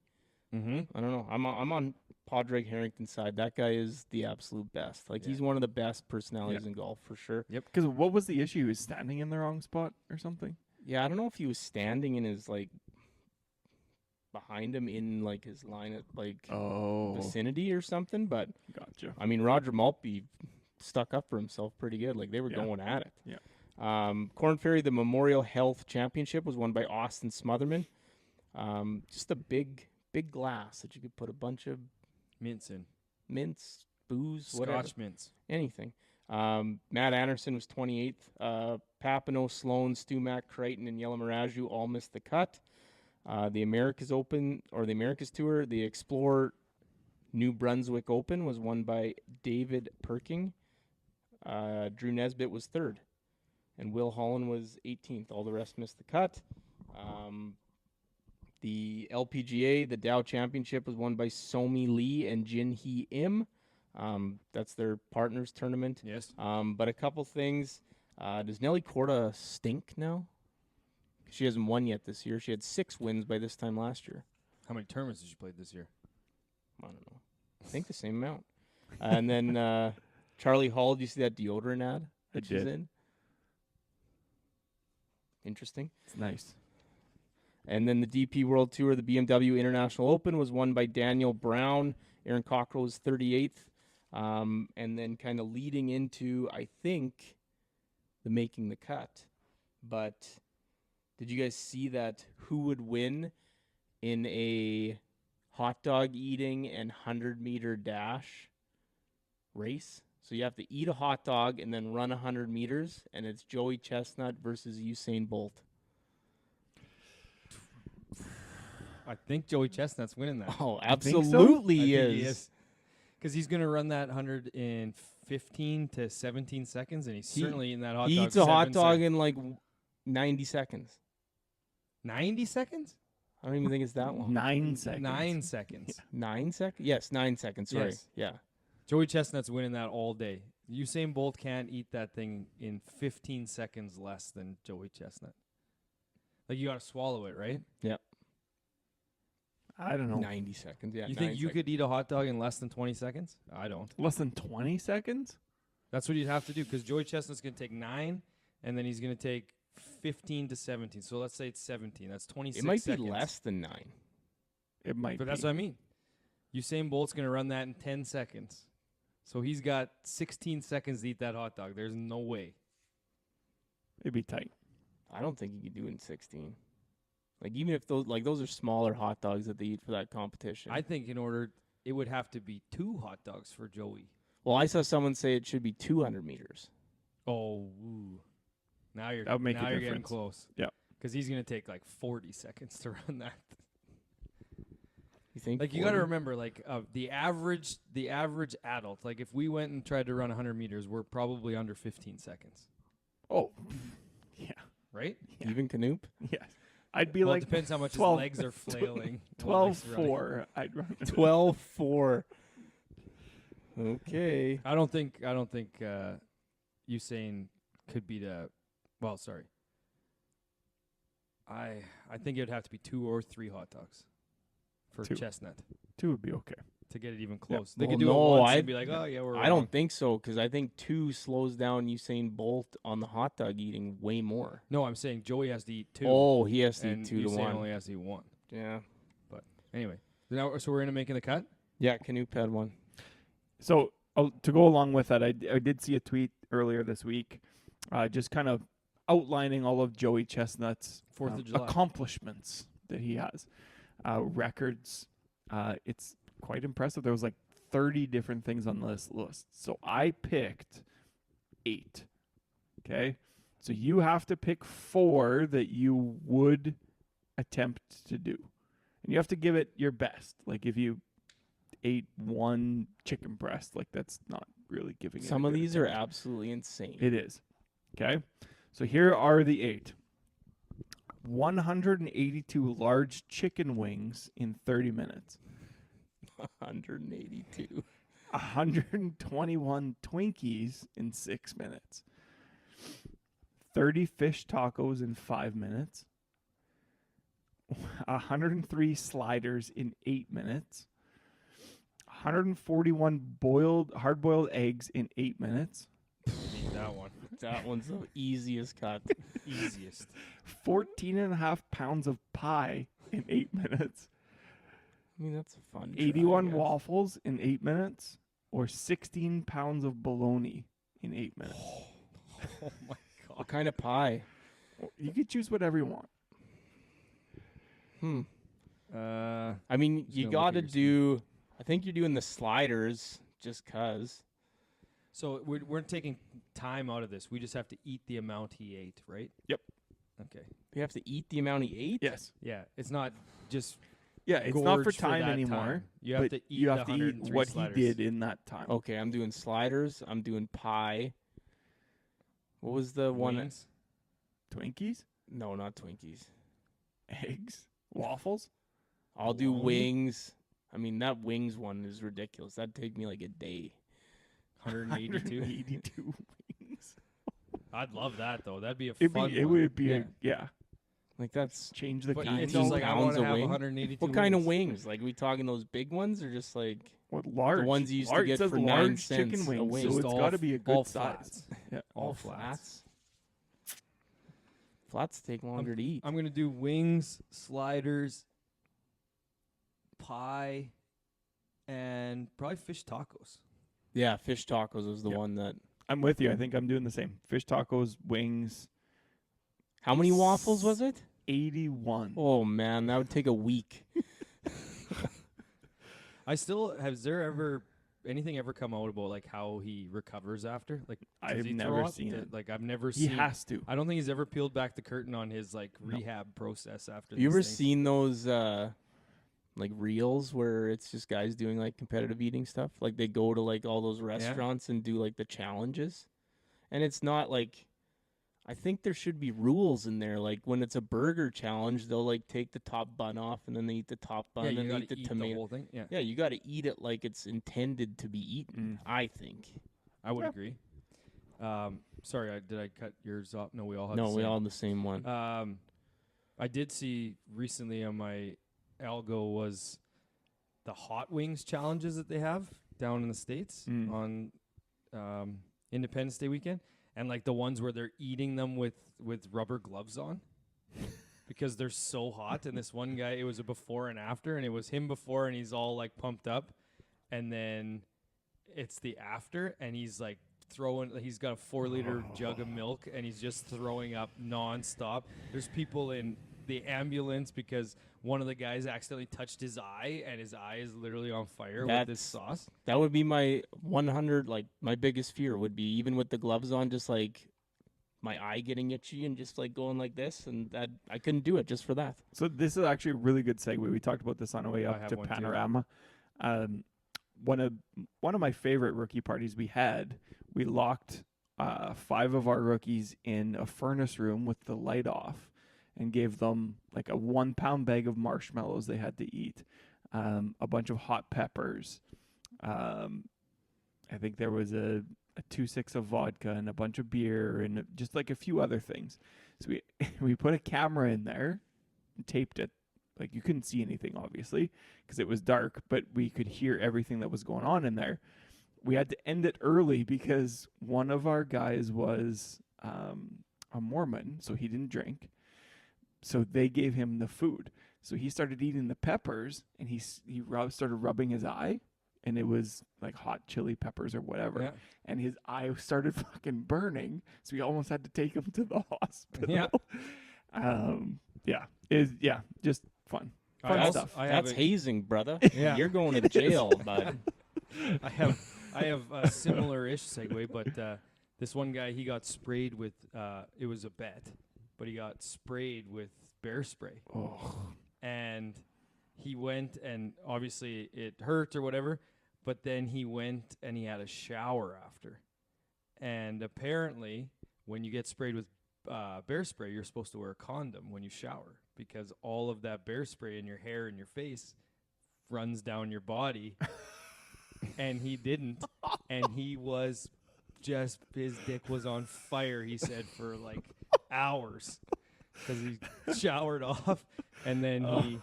Mm-hmm. I don't know. I'm on Padraig Harrington's side. That guy is the absolute best. Like, he's one of the best personalities in golf for sure. Because what was the issue? He was standing in the wrong spot or something? Yeah, I don't know if he was standing in his, like, behind him in, like, his line at, like, Oh. vicinity or something, but Gotcha. I mean, Roger Maltby stuck up for himself pretty good. Like, they were Yeah. going at it. Yeah. Corn Ferry, the Memorial Health Championship was won by Austin Smotherman. Just a big glass that you could put a bunch of Mints in. mints, booze, whatever, Scotch mints. anything. Matt Anderson was 28th. Papineau, Sloan, Stumac, Crichton, and Yellow Miraju all missed the cut. The Americas Open, or the Americas Tour, the Explorer New Brunswick Open was won by David Perking. Drew Nesbitt was 3rd. And Will Holland was 18th. All the rest missed the cut. The LPGA, the Dow Championship, was won by Somi Lee and Jin Hee Im. That's their partners tournament. Yes. But a couple things. Does Nelly Corda stink now? She hasn't won yet this year. She had 6 wins by this time last year. How many tournaments did you play this year? I don't know. I think the same amount. And then Charlie Hall, do you see that deodorant ad that she's did. in? Interesting. It's nice. And then the DP World Tour, the BMW International Open, was won by Daniel Brown. Aaron Cockrell was 38th. And then kind of leading into, I think, the making the cut. But did you guys see that who would win in a hot dog eating and 100-meter dash race? So you have to eat a hot dog and then run 100 meters, and it's Joey Chestnut versus Usain Bolt. I think Joey Chestnut's winning that. Oh, think so? absolutely I he think is. Because he's going to run that 100 in 15 to 17 seconds, and he's certainly in that hot He dog. eats a hot 7 dog seconds. in like 90 seconds. 90 seconds? I don't even think it's that long. 9 seconds. 9 seconds. 9 seconds? Yes, 9 seconds. Sorry. Yes. Yeah. Joey Chestnut's winning that all day. Usain Bolt can't eat that thing in 15 seconds less than Joey Chestnut. Like, you got to swallow it, right? I don't know. 90 seconds. Yeah. You think you could eat a hot dog in less than 20 seconds? I don't. Less than 20 seconds? That's what you'd have to do, because Joey Chestnut's going to take 9, and then he's going to take 15 to 17. So let's say it's 17. That's 26 It might seconds. be less than 9. It might But be. that's what I mean. Usain Bolt's going to run that in 10 seconds. So he's got 16 seconds to eat that hot dog. There's no way. It'd be tight. I don't think you could do it in 16. Like, even if those are smaller hot dogs that they eat for that competition. I think it would have to be 2 hot dogs for Joey. Well, I saw someone say it should be 200 meters. Oh, ooh. Now you're That would make a getting difference. close. Yeah. Because he's going to take like 40 seconds to run that. You think? Like, you got to 40? remember, like, the average adult, like, if we went and tried to run 100 meters, we're probably under 15 seconds. Oh, yeah. Right? Yeah. Even Canoop? Yes. I'd be Well, like it depends how much 12 his legs are flailing. while he's running. 12-4. I'd run. 12-4. Okay. I don't think Usain could beat a. Well, sorry. I think it would have to be 2 or 3 hot dogs for 2. Chestnut 2 would be okay. to get it even close. They Well, could do no, it once I'd- and be like, oh yeah, we're. I don't think so, because I think 2 slows down Usain Bolt on the hot dog eating way more. No, I'm saying Joey has to eat 2. Oh, he has to and eat 2 to Usain 1. only has to eat 1. Yeah. Anyway, so we're into making the cut. Yeah, Canoop had 1. So to go along with that, I did see a tweet earlier this week, just kind of outlining all of Joey Chestnut's 4th of July. accomplishments that he has, records. It's quite impressive. There was like 30 different things on this list. So I picked 8. Okay. So you have to pick 4 that you would attempt to do. And you have to give it your best. Like if you ate 1 chicken breast, like that's not really giving it. Some a of good these are attempt. absolutely insane. It is. Okay. So here are the 8. 182 large chicken wings in 30 minutes. 182. 121 Twinkies in 6 minutes. 30 fish tacos in 5 minutes. 103 sliders in 8 minutes. 141 hard-boiled eggs in 8 minutes. Need that one. That one's the easiest cut. Easiest. 14 and a half pounds of pie in 8 minutes. I mean, that's a fun try, 81 I guess. waffles in 8 minutes. Or 16 pounds of bologna in 8 minutes. Oh my What kind of pie? You could choose whatever you want. god. I mean, Just you gonna look got to at your do. I think you're doing the sliders just cause. So we're taking time out of this. We just have to eat the amount he ate, right? Yep. Okay. You have to eat the amount he ate. Yes. Yeah, it's not just Yeah, it's not for gorge time that anymore. time. You have but to eat you have the to eat 103 what sliders. he did in that time. Okay, I'm doing sliders. I'm doing pie. What was the one? Wings. Twinkies, No, not Twinkies. eggs, waffles. I'll do Bologna? wings. I mean, that wings one is ridiculous. That'd take me like a day. 182. 182 wings. I'd love that though. That'd be a It'd fun be, it one. would be Yeah. a, yeah. Like that's Change the But game. it's 18 just like I pounds want to of have wing. 182. what kind of wings. wings? Like, we talking those big ones or just like What large? the ones you used to large, get it says for 9 large cents chicken a wings, wing? so Just it's all got to be a good all size. flats. Yeah. all flats? Flats take longer to eat. I'm gonna do wings, sliders, pie, and probably fish tacos. Yeah, fish tacos was the one that. I'm with you. I think I'm doing the same. Fish tacos, wings. How many waffles was it? 81. Oh man, that would take a week. Has there ever anything ever come out about like how he recovers after? Like does I've he throw never up? seen it. Like I've never He seen. has to. I don't think he's ever peeled back the curtain on his like No. rehab process after. You these ever things. seen those like reels where it's just guys doing like competitive eating stuff? Like they go to like all those restaurants and do like the challenges. And it's not like, I think there should be rules in there. Like when it's a burger challenge, they'll like take the top bun off and then they eat the top bun Yeah, and you then they gotta eat the eat tomato. the whole thing. Yeah, Yeah, you got to eat it like it's intended to be eaten, I think. I would agree. Sorry, did I cut yours off? No, we all had No, the we same. all have the same one. I did see recently on my algo was the hot wings challenges that they have down in the States on Independence Day weekend, and like the ones where they're eating them with rubber gloves on because they're so hot. And this one guy, it was a before and after, and it was him before and he's all like pumped up, and then it's the after and he's like he's got a 4-liter jug of milk and he's just throwing up nonstop. There's people in the ambulance because one of the guys accidentally touched his eye and his eye is literally on fire with this sauce. That would be my 100, like my biggest fear would be, even with the gloves on, just like my eye getting itchy and just like going like this, and that I couldn't do it just for that. So this is actually a really good segue. We talked about this on our way I up have to one too. Panorama. One of my favorite rookie parties we had, we locked 5 of our rookies in a furnace room with the light off and gave them like a 1-pound bag of marshmallows they had to eat, a bunch of hot peppers. I think there was a 2.6 of vodka and a bunch of beer and just like a few other things. So we put a camera in there and taped it. Like you couldn't see anything obviously because it was dark, but we could hear everything that was going on in there. We had to end it early because one of our guys was a Mormon, so he didn't drink. So they gave him the food. So he started eating the peppers, and he started rubbing his eye, and it was like hot chili peppers or whatever. Yeah. And his eye started fucking burning, so we almost had to take him to the hospital. Yeah. Just fun That's stuff. That's hazing, brother. Yeah. You're going to jail, bud. I have a similar-ish segue, but this one guy, he got sprayed with it was a bet, but he got sprayed with bear spray. Oh. And he went, and obviously it hurt or whatever, but then he went and he had a shower after. And apparently, when you get sprayed with bear spray, you're supposed to wear a condom when you shower because all of that bear spray in your hair and your face runs down your body. And he didn't. And he was just, his dick was on fire, he said, for like hours because he showered off. And then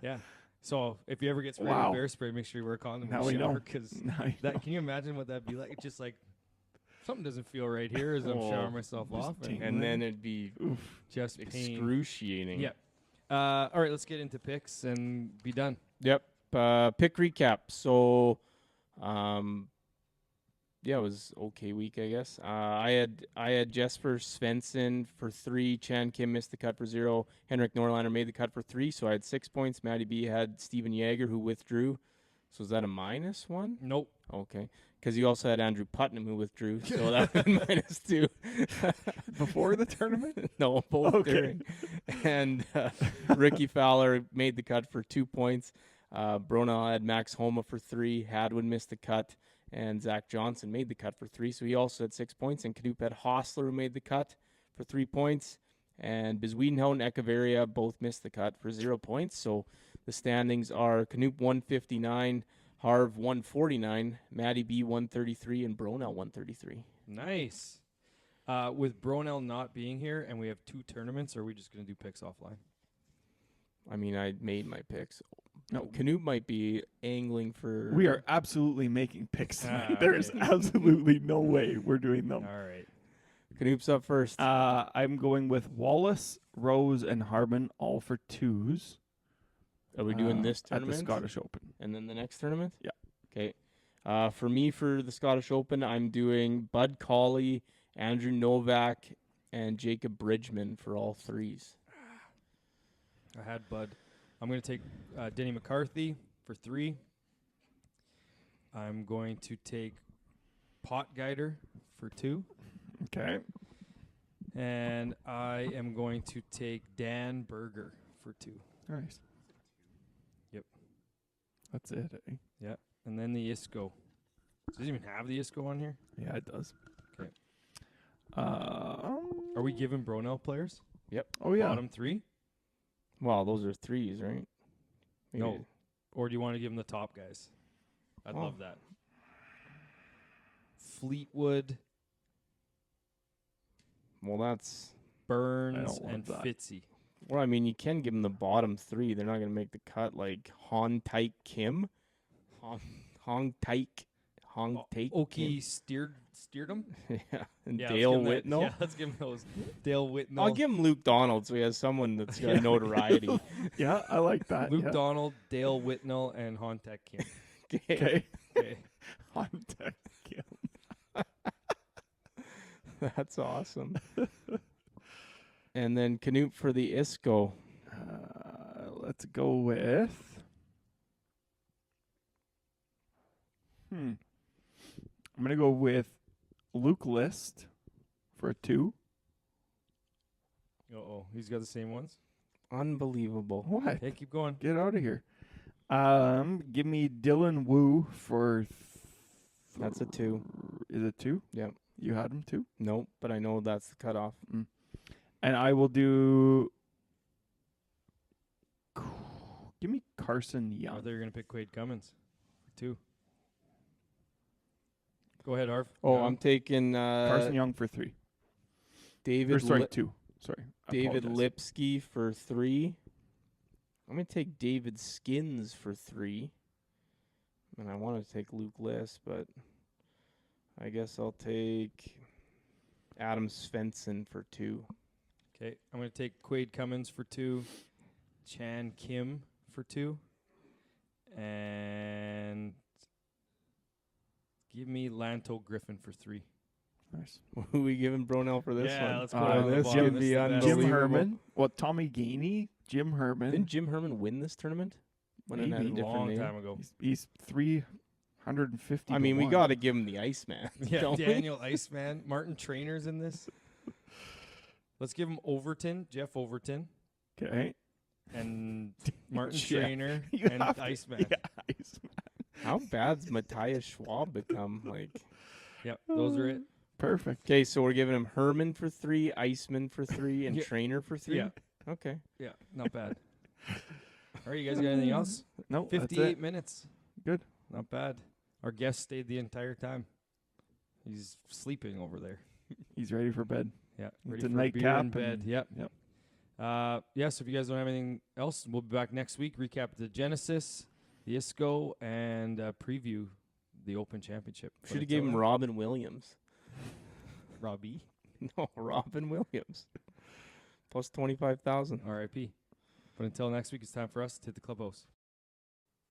yeah. So if you ever get sprayed with bear spray, make sure you wear a condom Now when we you shower know. because Now can you imagine what that'd be like? It's just like something doesn't feel right here as I'm showering myself off. And then it'd be Just pain. excruciating. Yep. All right, let's get into picks and be done. Yep. Pick recap. So, yeah, it was okay week, I guess. I had Jesper Svensson for 3. Chan Kim missed the cut for 0. Henrik Norlander made the cut for 3, so I had 6 points. Matty B had Steven Yeager, who withdrew. So is that a -1? Nope. Okay. Because you also had Andrew Putnam, who withdrew, so that was -2. Before the tournament? No, both Okay. during. And Ricky Fowler made the cut for 2 points. Bronell had Max Homa for 3. Hadwin missed the cut. And Zach Johnson made the cut for 3. So he also had 6 points. And Knoop had Hostler, who made the cut for 3 points. And Biswedenhout and Echeverria both missed the cut for 0 points. So the standings are Knoop 159, Harv 149, Matty B 133, and Bronell 133. Nice. With Bronell not being here and we have 2 tournaments, are we just going to do picks offline? I mean, I made my picks. No. Knoop might be angling for... We are absolutely making picks tonight. There is okay. absolutely no way we're doing them. All right. Canoop's up first. I'm going with Wallace, Rose, and Harmon, all for 2s. Are we doing this at the tournament? Scottish Open? And then the next tournament? Yeah. Okay. For me, for the Scottish Open, I'm doing Bud Colley, Andrew Novak, and Jacob Bridgman for all 3s. I had Bud. I'm going to take Denny McCarthy for 3. I'm going to take Pot Guider for 2. Okay. And I am going to take Dan Berger for 2. Nice. Yep. That's it. Eh? Yeah. And then the ISCO. Does it even have the ISCO on here? Yeah, it does. 'Kay. Are Are we giving Bronell players? Oh yeah. Bottom 3? Well, those are 3s, right? No. Maybe- Or do you want to give them the top guys? I'd Oh. love that. Fleetwood, Well, that's... Burns, want and that. Fitzy. Well, I mean, you can give them the bottom 3. They're not going to make the cut like Han Taik Kim. Hong Taik. Hong Taik Oki steered him. Kim. Yeah. And Yeah, Dale let's give him that- Whitnell. Yeah, let's give him those. Dale Whitnell. I'll give him Luke Donald so he has someone that's got notoriety. Yeah, I like that. Luke yeah. Donald, Dale Whitnell, and Hontek Kim. Okay. Okay. Contact Kim. That's awesome. And then Canoop for the ISCO. Let's go with. I'm gonna go with Luke List for a 2. Uh-oh. He's got the same ones. Unbelievable. What? Hey, keep going. Get out of here. Give me Dylan Wu for. That's a 2. Is it 2? Yep. You had him 2? Nope, but I know that's the cutoff. And I will do. Give me Carson I Young. thought you were going to pick Quade Cummins for 2. Go ahead, Harv. Oh, Young. I'm taking Carson Young for 3. David Or sorry, 2. Sorry. I David apologize. Lipsky for 3. I'm going to take David Skins for 3. And I want to take Luke List, but I guess I'll take Adam Svensson for 2. Okay. I'm going to take Quade Cummins for 2. Chan Kim for 2. And give me Lanto Griffin for 3. Nice. Who we giving Bronell for this Yeah, one? let's go down the this bottom. could This be is the best. Jim unbelievable. Herman. Well, Tommy Gainey. Jim Herman. Didn't Jim Herman win this tournament? When it had a Maybe. different Long name? time ago. He's 350. I to mean, we 1. got to give him the Iceman. Yeah, don't we? Daniel Iceman. Martin Trainer's in this. Let's give him Overton, Jeff Overton, Okay. and Martin Yeah. Trainer You and have to- Iceman. Yeah, Iceman. How bad's Matthias Schwab become? Like, Yep, those are it. Perfect. okay, so we're giving him Herman for 3, Iceman for 3, and Yeah. Trainer for 3. Yeah. Okay. Yeah, not bad. All right, you guys got anything else? No, that's 58 it. minutes. Good. Not bad. Our guest stayed the entire time. He's sleeping over there. He's ready for bed. Yeah, It's ready a for nightcap beer in bed. and- Yep. Yep. Yeah, so if you guys don't have anything else, we'll be back next week. Recap the Genesis, the ISCO, and preview the Open Championship. But Should have until gave him then, Robin Williams. Robbie, No, Robin Williams. Plus 25,000. RIP. But until next week, it's time for us to hit the clubhouse.